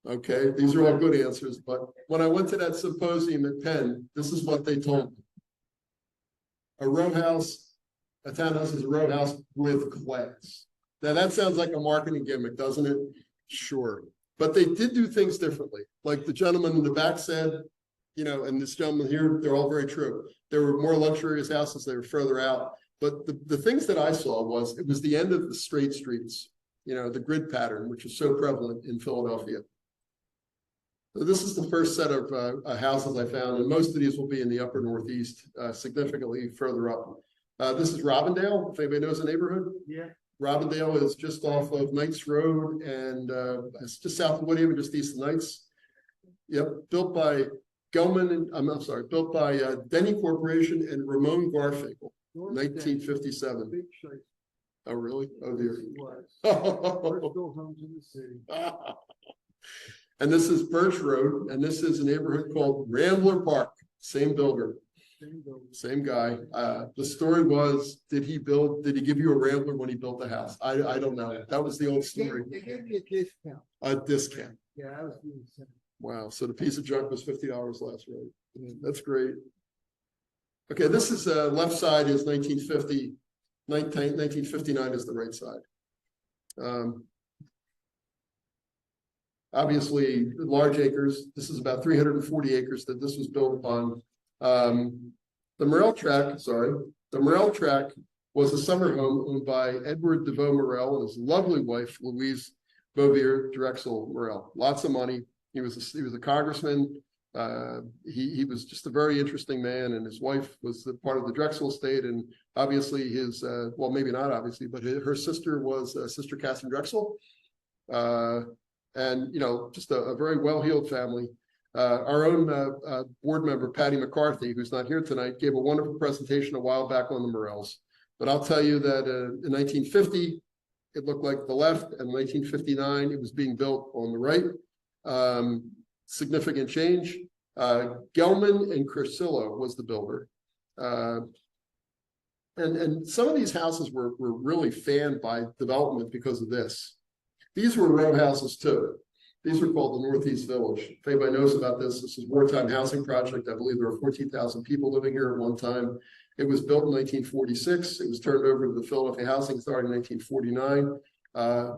Okay, these are all good answers, but when I went to that symposium at Penn, this is what they told me. A row house, a townhouse is a row house with class. Now that sounds like a marketing gimmick, doesn't it? Sure. But they did do things differently. Like the gentleman in the back said, you know, and this gentleman here, they're all very true. There were more luxurious houses, they were further out. But the things that I saw was, it was the end of the straight streets, you know, the grid pattern, which is so prevalent in Philadelphia. So this is the first set of houses I found, and most of these will be in the upper northeast, significantly further up. This is Robindale, if anybody knows the neighborhood. Yeah. Robindale is just off of Knights Road, and it's just south of Woodhaven, just east of Knights. Yep, built by Gelman, and I'm sorry, built by Denny Corporation and Ramon Garfinkel. 1957. Oh, really? Oh, dear. And this is Birch Road, and this is a neighborhood called Rambler Park. Same builder, same guy. The story was, did he give you a Rambler when he built the house? I don't know. That was the old story. They gave me a discount. A discount. Yeah, I was doing the same. Wow. So the piece of junk was $50 less, right? Yeah, that's great. Okay, this is left side is 1950, 1959 is the right side. Obviously, large acres. This is about 340 acres that this was built upon. The Morel Tract, the Morel Tract was a summer home owned by Edward DeVoe Morel and his lovely wife, Louise Bouvier Drexel Morel. Lots of money. He was a congressman. He was just a very interesting man, and his wife was the part of the Drexel estate, and obviously his well, maybe not obviously, but her sister was Sister Catherine Drexel, and you know, just a very well-heeled family. Our own board member Patty McCarthy, who's not here tonight, gave a wonderful presentation a while back on the Morels. But I'll tell you that in 1950 it looked like the left, and in 1959 it was being built on the right. Significant change. Gelman and Crusillo was the builder. And some of these houses were really fanned by development because of this. These were row houses too. These were called the Northeast Village. If anybody knows about this, this is a wartime housing project. I believe there were 14,000 people living here at one time. It was built in 1946. It was turned over to the Philadelphia Housing Authority in 1949.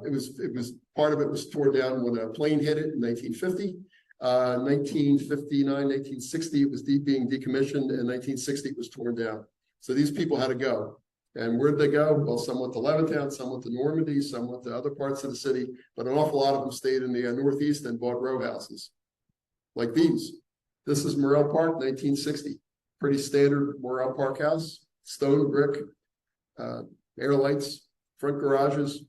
It was part of it was torn down when a plane hit it in 1950. 1959, 1960, it was being decommissioned, and 1960 it was torn down. So these people had to go. And where'd they go? Well, some went to Levittown, some went to Normandy, some went to other parts of the city, but an awful lot of them stayed in the Northeast and bought row houses like these. This is Morrell Park, 1960. Pretty standard Morrell Park house, stone brick, air lights, front garages.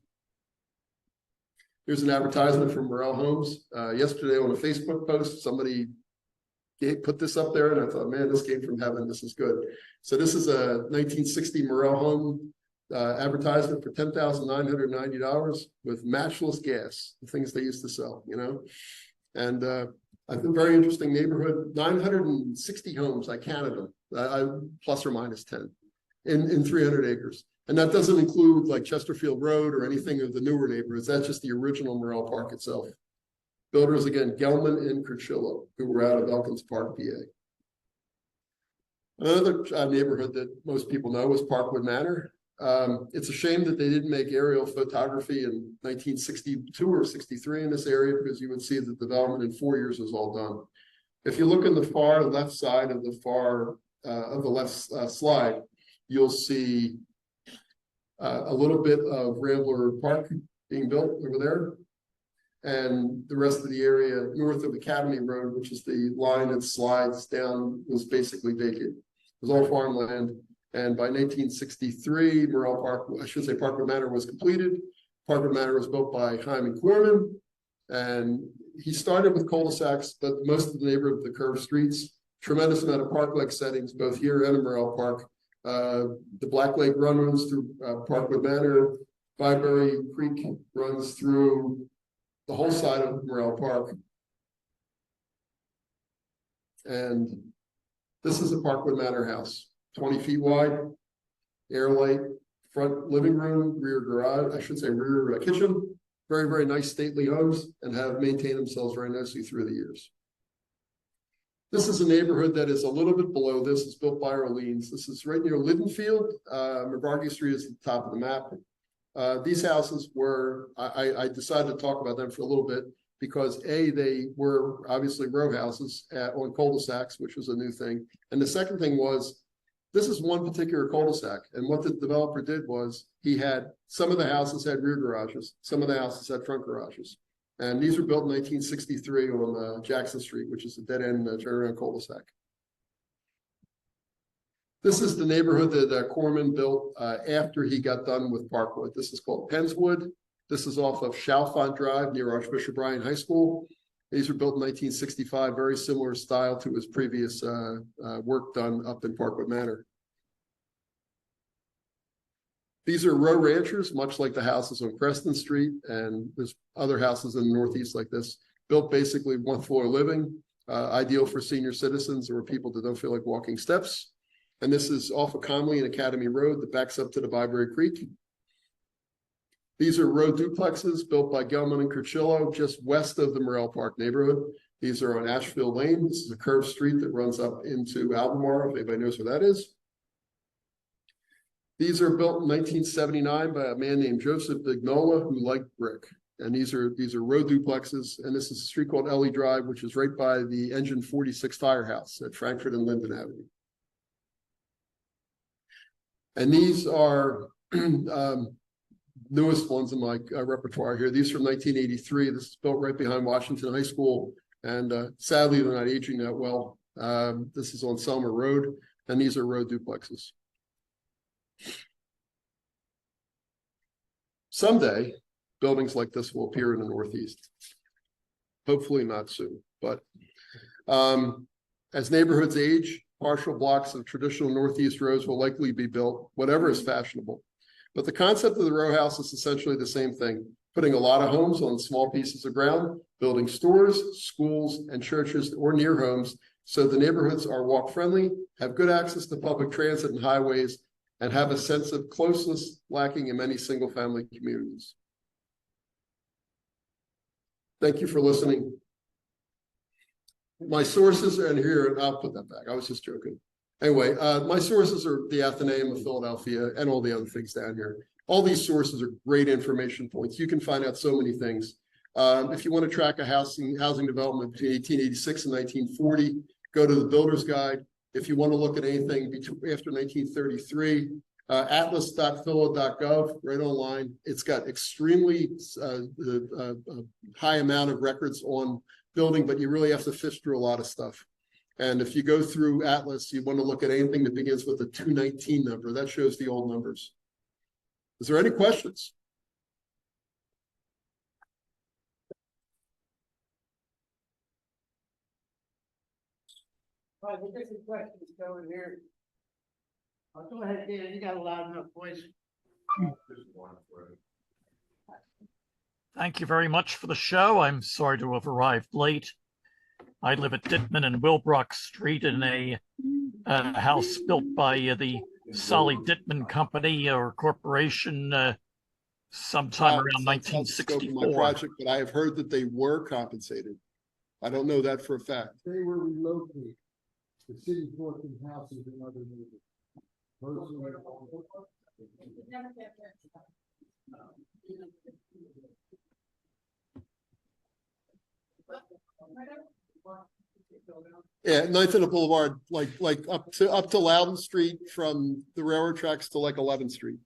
Here's an advertisement from Morrell Homes. Yesterday on a Facebook post, somebody put this up there, and I thought, man, this came from heaven. This is good. So this is a 1960 Morrell home advertisement for $10,990 with matchless gas, the things they used to sell, you know. And I think very interesting neighborhood. 960 homes. I counted them, plus or minus 10, in 300 acres. And that doesn't include like Chesterfield Road or anything of the newer neighborhoods. That's just the original Morrell Park itself. Builders, again, Gelman and Curchillo, who were out of Elkins Park, PA. Another neighborhood that most people know is Parkwood Manor. It's a shame that they didn't make aerial photography in 1962 or 63 in this area, because you would see that the development in 4 years was all done. If you look in the far left side of the slide, you'll see a little bit of Rambler Park being built over there. And the rest of the area north of Academy Road, which is the line that slides down, was basically vacant. It was all farmland. And by 1963, Morrell Park, I should say Parkwood Manor, was completed. Parkwood Manor was built by Hyman Corman. And he started with cul-de-sacs, but most of the neighborhood, the curved streets, tremendous amount of park-like settings, both here and in Morrell Park. The Black Lake Run runs through Parkwood Manor. Byberry Creek runs through the whole side of Morrell Park. And this is a Parkwood Manor house, 20 feet wide, air light, front living room, rear garage, I should say rear kitchen. Very, very nice stately homes, and have maintained themselves very nicely through the years. This is a neighborhood that is a little bit below this. It's built by Orleans. This is right near Lidenfield. McGargy Street is at the top of the map. These houses were, I decided to talk about them for a little bit because they were obviously row houses on cul-de-sacs, which was a new thing. And the second thing was, this is one particular cul-de-sac. And what the developer did was he had, some of the houses had rear garages, some of the houses had front garages. And these were built in 1963 on Jackson Street, which is a dead-end turnaround cul-de-sac. This is the neighborhood that Corman built after he got done with Parkwood. This is called Penswood. This is off of Chalfont Drive near Archbishop Bryan High School. These were built in 1965, very similar style to his previous work done up in Parkwood Manor. These are row ranchers, much like the houses on Preston Street, and there's other houses in the Northeast like this, built basically one floor living, ideal for senior citizens or people that don't feel like walking steps. And this is off of Conley and Academy Road that backs up to the Byberry Creek. These are row duplexes built by Gelman and Curchillo just west of the Morrell Park neighborhood. These are on Ashfield Lane. This is a curved street that runs up into Albemarle, if anybody knows where that is. These are built in 1979 by a man named Joseph Vignola who liked brick. And these are row duplexes. And this is a street called Ellie Drive, which is right by the Engine 46 firehouse at Frankfurt and Linden Avenue. And these are newest ones in my repertoire here. These are from 1983. This is built right behind Washington High School. And sadly, they're not aging that well. This is on Selmer Road. And these are row duplexes. Someday, buildings like this will appear in the Northeast. Hopefully not soon. But as neighborhoods age, partial blocks of traditional Northeast rows will likely be built, whatever is fashionable. But the concept of the row house is essentially the same thing, putting a lot of homes on small pieces of ground, building stores, schools, and churches or near homes so the neighborhoods are walk-friendly, have good access to public transit and highways, and have a sense of closeness lacking in many single-family communities. Thank you for listening. My sources are in here, and I'll put that back. I was just joking. Anyway, my sources are the Athenaeum of Philadelphia and all the other things down here. All these sources are great information points. You can find out so many things. If you want to track a housing development between 1886 and 1940, go to the Builder's Guide. If you want to look at anything after 1933, atlas.phila.gov, right online. It's got extremely high amount of records on building, but you really have to fish through a lot of stuff. And if you go through Atlas, you want to look at anything that begins with a 219 number. That shows the old numbers. Is there any questions? All right, we'll get some questions going here. I'll go ahead, Dan, you got a loud enough voice. Thank you very much for the show. I'm sorry to have arrived late. I live at Dittman and Wilbrook Street in a house built by the Solly Dittman Company or Corporation sometime around That's not the scope of my 1964. project, but I have heard that they were compensated. I don't know that for a fact. They were relocated. The city bought them houses in other neighborhoods. Yeah, 9th and Boulevard, like up to Loudon Street from the railroad tracks to like 11th Street.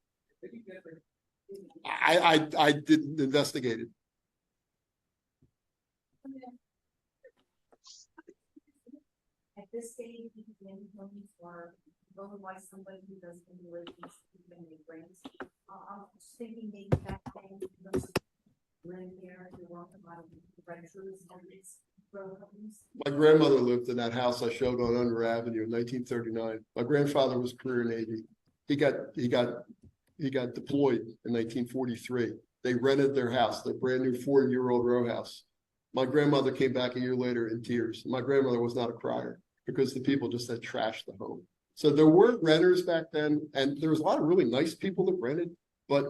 I didn't investigate it. At this stage, many homes are owned by somebody who does regulations, even the grants. I'm just thinking maybe back then, living here, we want a lot of renters and these row homes. My grandmother lived in that house I showed on Under Avenue in 1939. My grandfather was career Navy. He got deployed in 1943. They rented their house, their brand new 4-year-old row house. My grandmother came back a year later in tears. My grandmother was not a crier because the people just had trashed the home. So there were renters back then, and there was a lot of really nice people that rented. But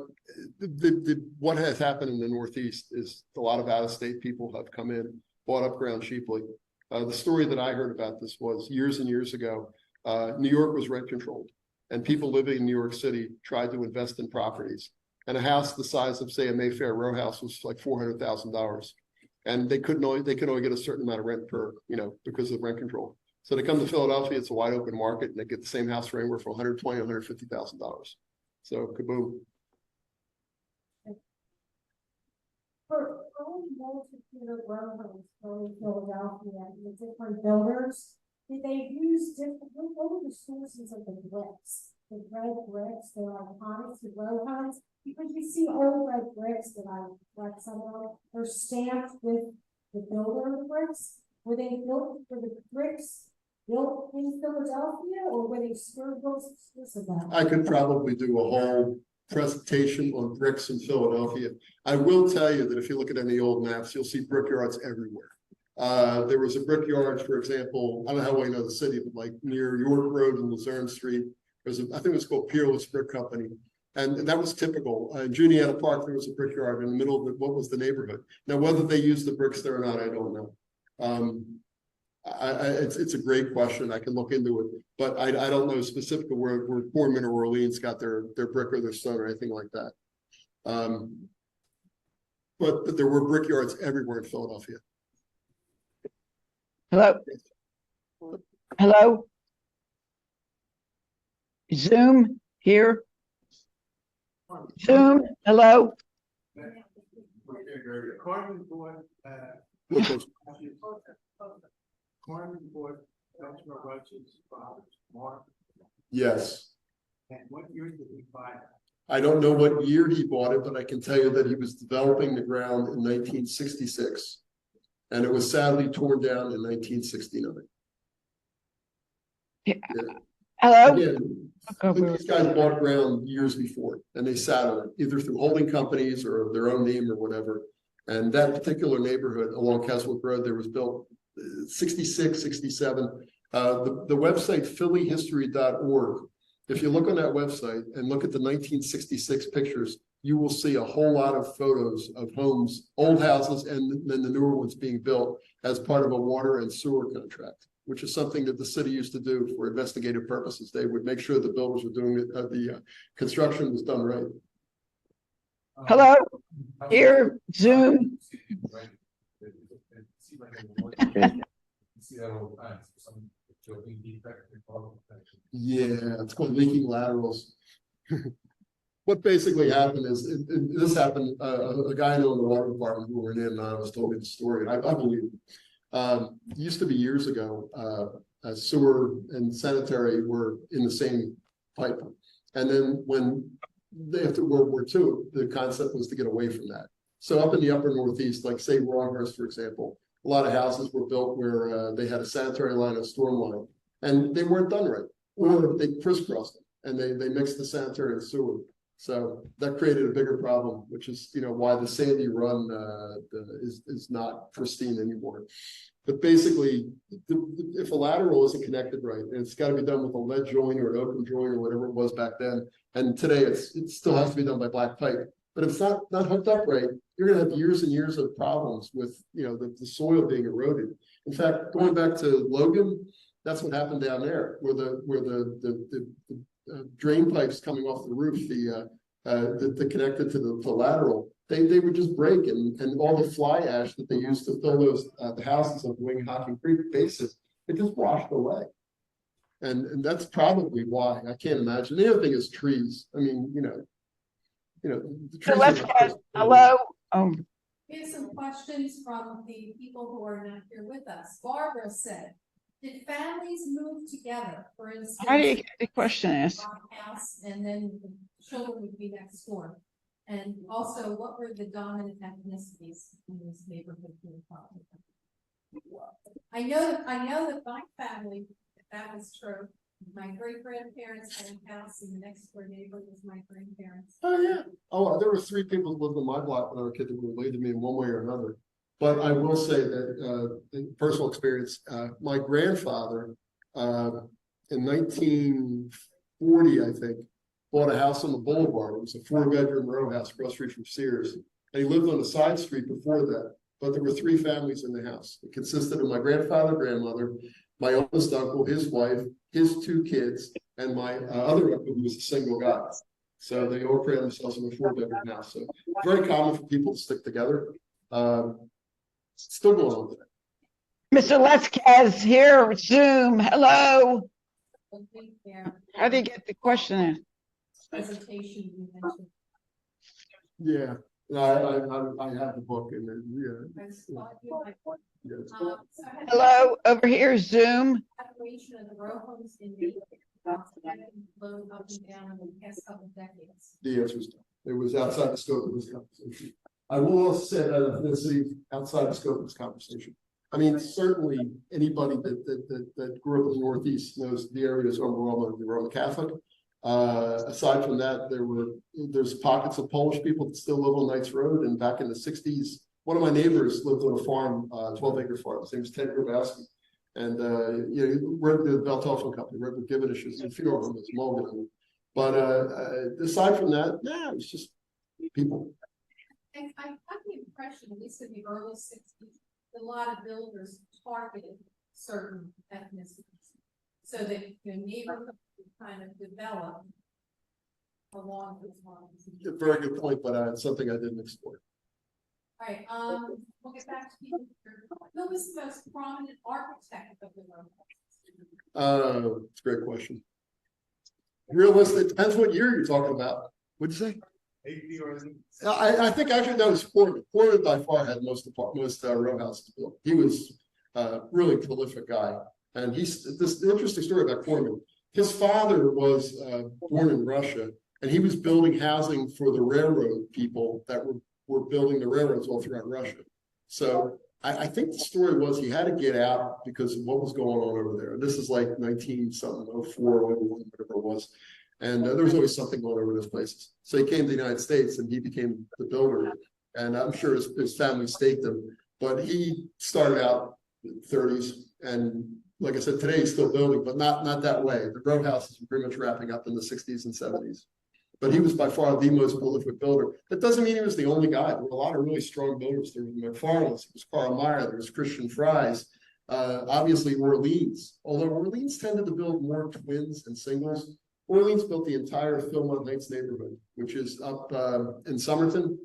what has happened in the Northeast is a lot of out-of-state people have come in, bought up ground cheaply. The story that I heard about this was years and years ago, New York was rent controlled, and people living in New York City tried to invest in properties. And a house the size of, say, a Mayfair row house was like $400,000. And they could only get a certain amount of rent per, because of rent control. So they come to Philadelphia, it's a wide open market, and they get the same house for anywhere from $120,000 to $150,000. So kaboom. For only multitude of row homes in Philadelphia, and the different builders, did they use different, what were the sources of the bricks? The red bricks, they're iconic to row homes, because you see old red bricks that I like some of them, they're stamped with the builder of the bricks. Were they built for the bricks built in Philadelphia, or were they spur built exclusive? I could probably do a whole presentation on bricks in Philadelphia. I will tell you that if you look at any old maps, you'll see brickyards everywhere. There was a brickyard, for example, I don't know how well you know the city, but like near York Road and Luzerne Street, I think it was called Peerless Brick Company. And that was typical. In Juniata Park, there was a brickyard in the middle of what was the neighborhood. Now, whether they used the bricks there or not, I don't know. It's a great question. I can look into it, but I don't know specifically where Portman or Orleans got their brick or their stone or anything like that. But there were brickyards everywhere in Philadelphia. Hello? Hello? Zoom here? Zoom, hello? Carmen bought, Carmen bought Councilor Rush's father's mark. Yes. And what year did he buy it? I don't know what year he bought it, but I can tell you that he was developing the ground in 1966. And it was sadly torn down in 1969. Yeah. Hello? Again, these guys bought ground years before, and they sat on it, either through holding companies or their own name or whatever. And that particular neighborhood along Keswick Road, there was built 66, 67. The website phillyhistory.org, if you look on that website and look at the 1966 pictures, you will see a whole lot of photos of homes, old houses, and then the newer ones being built as part of a water and sewer contract, which is something that the city used to do for investigative purposes. They would make sure the builders were doing it, the construction was done right. Hello? Here, Zoom? Yeah, it's called leaking laterals. What basically happened is, this happened, a guy I know in the water department who were in, and I was told me the story, and I believe it. It used to be years ago, sewer and sanitary were in the same pipe. And then when after World War II, the concept was to get away from that. So up in the upper Northeast, like say Rowhouses, for example, a lot of houses were built where they had a sanitary line, a storm line, and they weren't done right, or they crisscrossed them, and they mixed the sanitary and sewer. So that created a bigger problem, which is, you know, why the Sandy Run is not pristine anymore. But basically, if a lateral isn't connected right, and it's got to be done with a lead joint or an open joint or whatever it was back then, and today it still has to be done by black pipe. But if it's not hooked up right, you're going to have years and years of problems with, you know, the soil being eroded. In fact, going back to Logan, that's what happened down there, where the drain pipes coming off the roof, the connected to the lateral, they would just break, and all the fly ash that they used to fill those the houses of Winghocking Creek bases, it just washed away. And that's probably why. I can't imagine. The other thing is trees. I mean, you know, the trees. So let's get, hello. We have some questions from the people who are not here with us. Barbara said, did families move together, for instance? How do you get the question asked? House, and then the children would be next door. And also, what were the dominant ethnicities in this neighborhood? I know that my family, that was true. My great grandparents had a house, and the next door neighbor was my grandparents. Oh yeah. Oh, there were 3 people who lived in my block when I was a kid that were related to me in one way or another. But I will say that in personal experience, my grandfather in 1940, I think, bought a house on the boulevard. It was a 4-bedroom row house across the street from Sears. And he lived on a side street before that. But there were 3 families in the house. It consisted of my grandfather, grandmother, my oldest uncle, his wife, his 2 kids, and my other uncle who was a single guy. So they all created themselves in a 4-bedroom house. So very common for people to stick together. Still going on today. Mr. Lescas here, Zoom. Hello. How do you get the question asked? Presentation you mentioned. Yeah, I have the book and then Hello, over here, Zoom. Operation of the Rowhouses in Mayfair, blown up and down in the past couple of decades. The answer is no. It was outside the scope of this conversation. I will also say that ethnicity outside the scope of this conversation. I mean, certainly anybody that grew up in the Northeast knows the area is overwhelmingly Roman Catholic. Aside from that, there's pockets of Polish people that still live on Knights Road. And back in the 60s, one of my neighbors lived on a farm, 12-acre farm. His name was Ted Grabowski. And you know, worked with the Bell Telephone Company, worked with Givenish's, and a few of them, it's Mulligan. But aside from that, nah, it's just people. And I got the impression, at least in the early 60s, a lot of builders targeted certain ethnicities, so that the neighborhood would kind of develop along those lines. Very good point, but it's something I didn't explore. All right, we'll get back to people here. Who was the most prominent architect of the Rowhouses? It's a great question. Realistic, depends what year you're talking about. What'd you say? I think actually that was Foreman. Foreman by far had most row houses built. He was a really prolific guy. And this interesting story about Foreman. His father was born in Russia, and he was building housing for the railroad people that were building the railroads all throughout Russia. So I think the story was he had to get out because of what was going on over there. This is like 1904, whatever it was. And there was always something going over those places. So he came to the United States and he became the builder. And I'm sure his family staked him. But he started out in the 30s. And like I said, today he's still building, but not that way. The row houses were pretty much wrapping up in the 60s and 70s. But he was by far the most prolific builder. That doesn't mean he was the only guy. There were a lot of really strong builders. There was McFarland's, there was Carl Meyer, there was Christian Fry's, obviously Orleans. Although Orleans tended to build more twins and singles, Orleans built the entire Philmont Heights neighborhood, which is up in Somerton,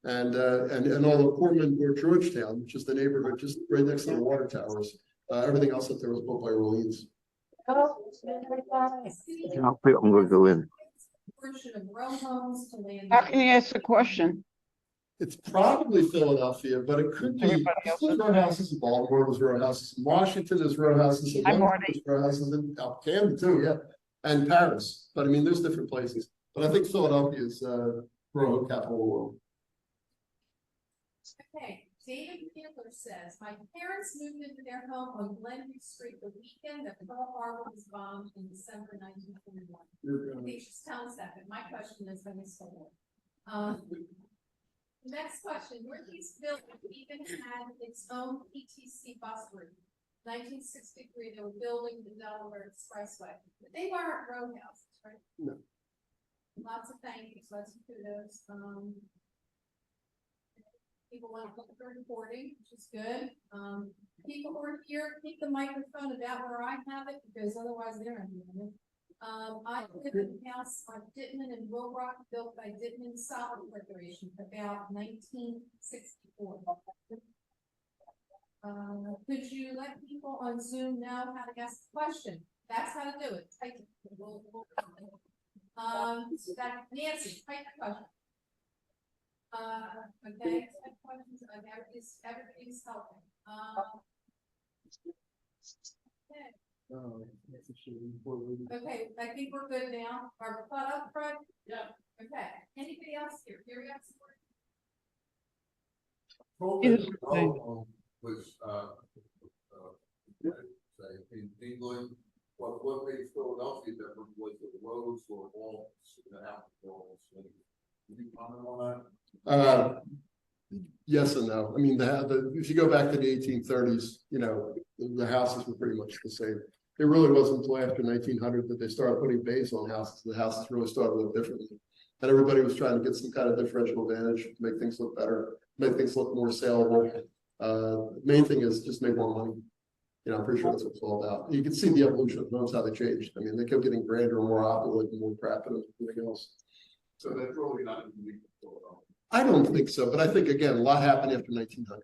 and all of Portland or Georgetown, which is the neighborhood just right next to the water towers. Everything else up there was built by Orleans. I'm going to go in. portion of row homes to land. How can you ask the question? It's probably Philadelphia, but it could be. Everybody else There's is- row houses in Baltimore, there's row houses in Washington, there's row houses in Hi, London, Marty. there's row houses in Camden too, yeah, and Paris. But I mean, there's different places. But I think Philadelphia is row capital of the world. Okay, David Fielder says, my parents moved into their home on Glenview Street the weekend that Pearl Harbor was bombed in December 1941. They just tell us that, but my question is when they still live. Next question, Northeast Village even had its own PTC bus route. 1963, they were building the Delaware Expressway, but they weren't row houses, right? No. Lots of thank yous, lots of kudos. People want to look for reporting, which is good. People who are here, keep the microphone about where I have it, because otherwise they're not hearing it. I live in a house on Dittman and Wilbrock, built by Dittman Solid Corporation about 1964. Could you let people on Zoom know how to ask the question? That's how to do it. Type it. So that Nancy, type the question. Okay, type questions. Everybody's helping. Okay. Okay, I think we're good now. Are we caught up, Fred? Yeah. Okay. Anybody else here? Here we go. Was, say, in England, what made Philadelphia different was the roads were all out. Can you comment on that? Yes and no. I mean, if you go back to the 1830s, you know, the houses were pretty much the same. It really wasn't until after 1900 that they started putting bays on houses. The houses really started to look differently. And everybody was trying to get some kind of differential advantage to make things look better, make things look more saleable. Main thing is just make more money. You know, I'm pretty sure that's what it's all about. You can see the evolution of homes, how they changed. I mean, they kept getting grander and more opulent and more crap and everything else. So that's really not unique to Philadelphia. I don't think so, but I think again, a lot happened after 1900.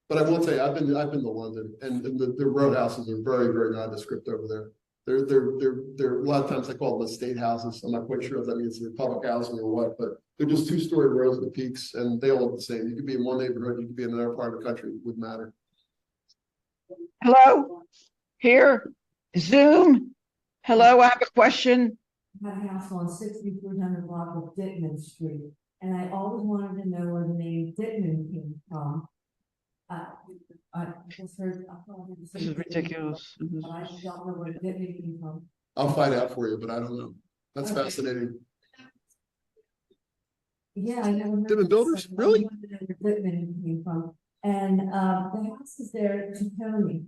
But I will tell you, I've been to London, and the row houses are very, very nondescript over there. They're a lot of times I call them estate houses. I'm not quite sure if that means they're public housing or what, but they're just two-story rows with peaks, and they all look the same. You could be in one neighborhood, you could be in another part of the country, it wouldn't matter. Hello? Here? Zoom? Hello, I have a question. I have a house on 6300 block of Dittman Street, and I always wanted to know where the name Dittman came from. I just heard. This is ridiculous. But I don't know where Dittman came from. I'll find out for you, but I don't know. That's Okay. fascinating. Yeah, I never. Dittman Builders? Really? Dittman came from, and the house is there to Tony.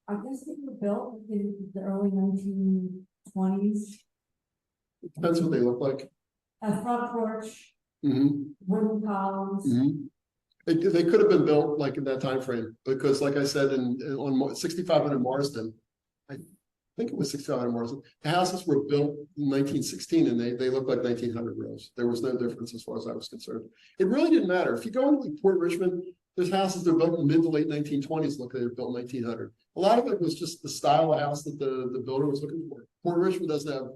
I guess they were built in the early 1920s. It depends what they look like. A front porch, Mm-hmm. wooden columns. Mm-hmm. They could have been built like in that time frame, because like I said, on 6500 Marsden, I think it was 6500 Marsden, the houses were built in 1916 and they look like 1900 rows. There was no difference as far as I was concerned. It really didn't matter. If you go into like Port Richmond, there's houses that are built in the mid to late 1920s look like they were built in 1900. A lot of it was just the style of house that the builder was looking for. Port Richmond doesn't have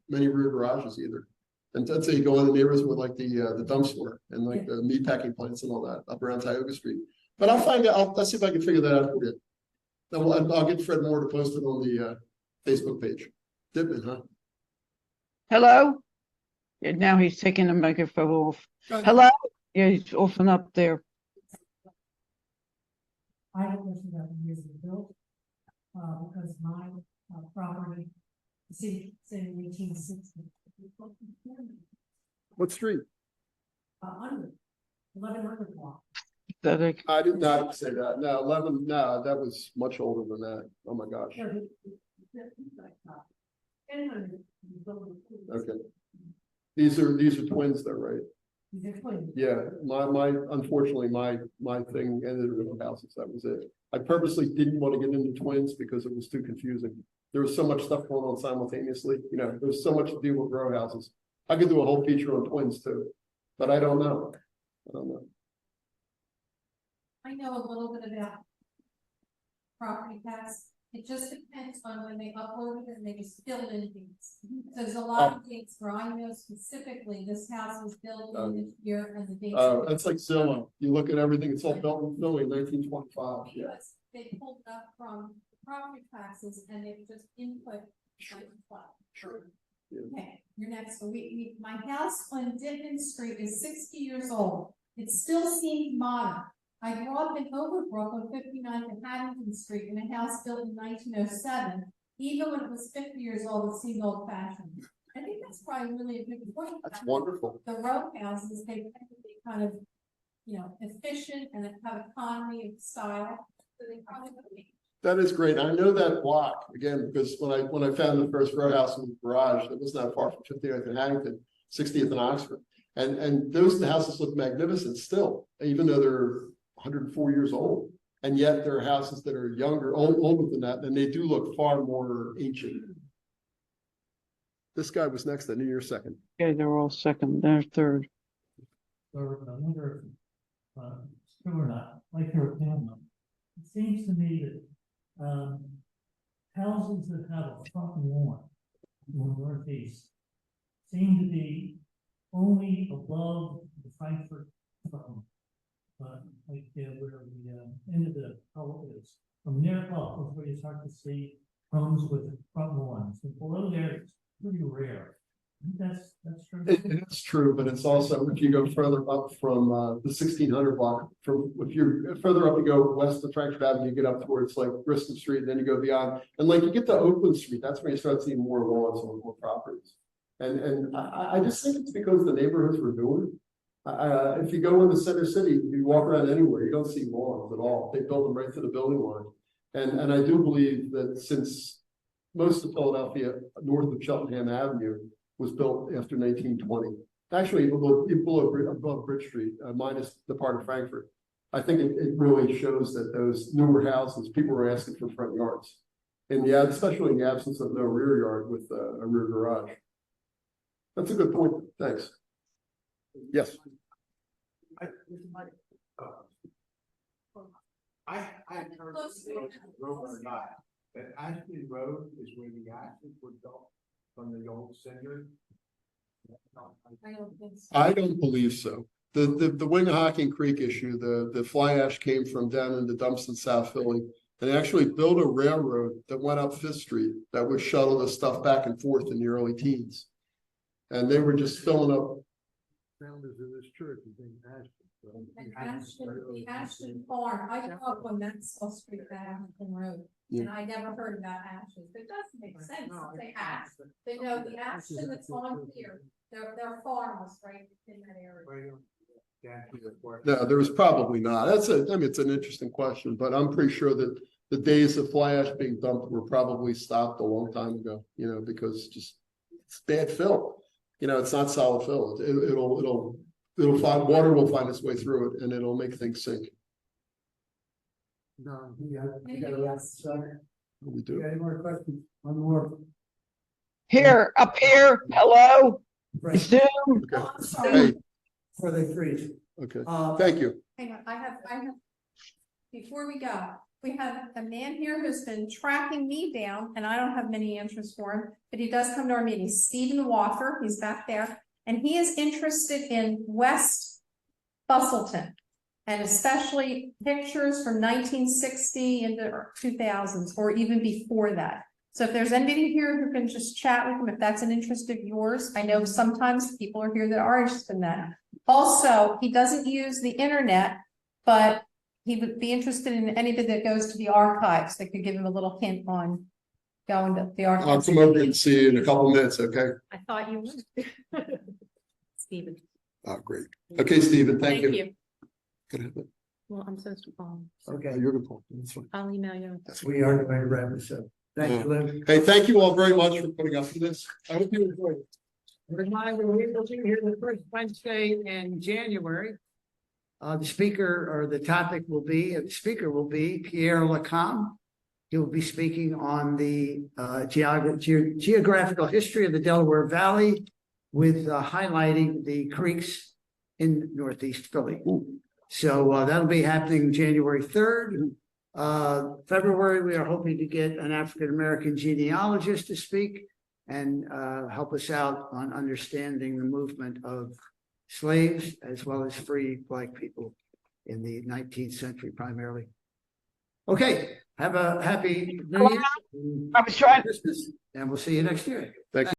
many rear garages either. And that's how you go in the neighborhoods with like the dump store and like the meat packing plants and all that up around Tioga Street. But I'll find out. I'll see if I can figure that out for you. Then I'll get Fred Moore to post it on the Facebook page. Dittman, huh? Hello? Yeah, now he's taking the microphone off. Hello? Yeah, he's off and up there. I have a question about the years it was built, because my property, the city said in 1860. What street? 1100 block. Pathetic. I did not say that. No, 11. No, that was much older than that. Oh my gosh. Okay. These are twins though, right? Yeah, unfortunately, my thing ended with houses. That was it. I purposely didn't want to get into twins because it was too confusing. There was so much stuff going on simultaneously. You know, there's so much to deal with row houses. I could do a whole feature on twins too, but I don't know. I know a little bit about property tax. It just depends on when they upload it and they just fill in dates. So there's a lot of dates where I know specifically this house was built in this year and the dates. That's like Zillow. You look at everything, it's all built in Philly, 1925, yeah. Because they pulled it up from the property taxes and they just input. Sure. Okay, you're next. So my house on Ditman Street is 60 years old. It still seems modern. I grew up in Overbrook on 59th and Haddington Street in a house built in 1907. Even when it was 50 years old, it seemed old fashioned. I think that's probably really a good point. That's wonderful. The Rowhouses, they tend to be kind of, efficient and have economy of style. So they probably would be. That is great. I know that block again, because when I found the first row house in the garage, it was not far from 59th and Haddington, 60th and Oxford. And those houses look magnificent still, even though they're 104 years old. And yet there are houses that are younger, older than that, and they do look far more ancient. This guy was next, I knew you were second. Okay, they're all second, they're third. Or I wonder if, true or not, like your opinion, it seems to me that houses that have a front lawn in the Northeast seem to be only above the Frankfurt front, like where the end of the color is. From there up is where you start to see homes with front lawns, and below there it's pretty rare. I think that's true. It's true, but it's also, if you go further up from the 1600 block, if you're further up, you go west of Frankfurt Avenue, you get up towards like Grissom Street, and then you go beyond, and like you get to Oakland Street, that's where you start seeing more lawns on more properties. And I just think it's because the neighborhoods were newer. If you go in the center city, you walk around anywhere, you don't see lawns at all. They build them right to the building line. And I do believe that since most of Philadelphia, north of Cheltenham Avenue, was built after 1920. Actually, above Bridge Street, minus the part of Frankfurt. I think it really shows that those newer houses, people were asking for front yards. And yeah, especially in the absence of no rear yard with a rear garage. That's a good point. Thanks. Yes. I heard road or not, that Ashley Road is where the ashes were built from the old cinder. I don't think so. I don't believe so. The Winghocking Creek issue, the fly ash came from down in the dumps in South Philly. And they actually built a railroad that went up Fifth Street that would shuttle the stuff back and forth in the early teens. And they were just filling up. Founders of this church is in The Ashton Farm, I grew up on Maxwell Street, Haddington Road, and I never heard about ashes, but it doesn't make sense, they ash. They know the Ashton that's on here, their farm was right in that area. No, there was probably not. I mean, it's an interesting question, but I'm pretty sure that the days of fly ash being dumped were probably stopped a long time ago, because just it's bad fill. It's not solid fill. It'll find water will find its way through it and it'll make things sink. No, we got a last second. We do. Any more questions? One more. Here, up here, hello, Right. Zoom. Okay. Oh, I'm sorry. Hey, Before they freeze. okay. Thank you. Hang on, I have, before we go, we have a man here who's been tracking me down, and I don't have many answers for him, but he does come to our meetings. Stephen Walker, he's back there, and he is interested in West Bustleton, and especially pictures from 1960 into 2000s, or even before that. So if there's anybody here who can just chat with him, if that's an interest of yours, I know sometimes people are here that are interested in that. Also, he doesn't use the internet, but he would be interested in anybody that goes to the archives that could give him a little hint on going to the archives. I'll come over and see you in a couple minutes, okay? I thought you would. Stephen. Oh, great. Okay, Stephen, thank you. Well, I'm supposed to call. Okay, You're good. That's fine. I'll email you. we are going to wrap this up. Thank you, Lynn. Hey, thank you all very much for putting up with this. I hope you enjoyed it. Reminder, we will be here the first Wednesday in January. The speaker or the topic will be, the speaker will be Pierre Lacombe. He will be speaking on the geographical history of the Delaware Valley with highlighting the creeks in Northeast Philly. So that'll be happening January 3rd. February, we are hoping to get an African-American genealogist to speak and help us out on understanding the movement of slaves as well as free Black people in the 19th century primarily. Okay, have a happy New Year. I was trying- Christmas, and we'll see you next year. Thank you.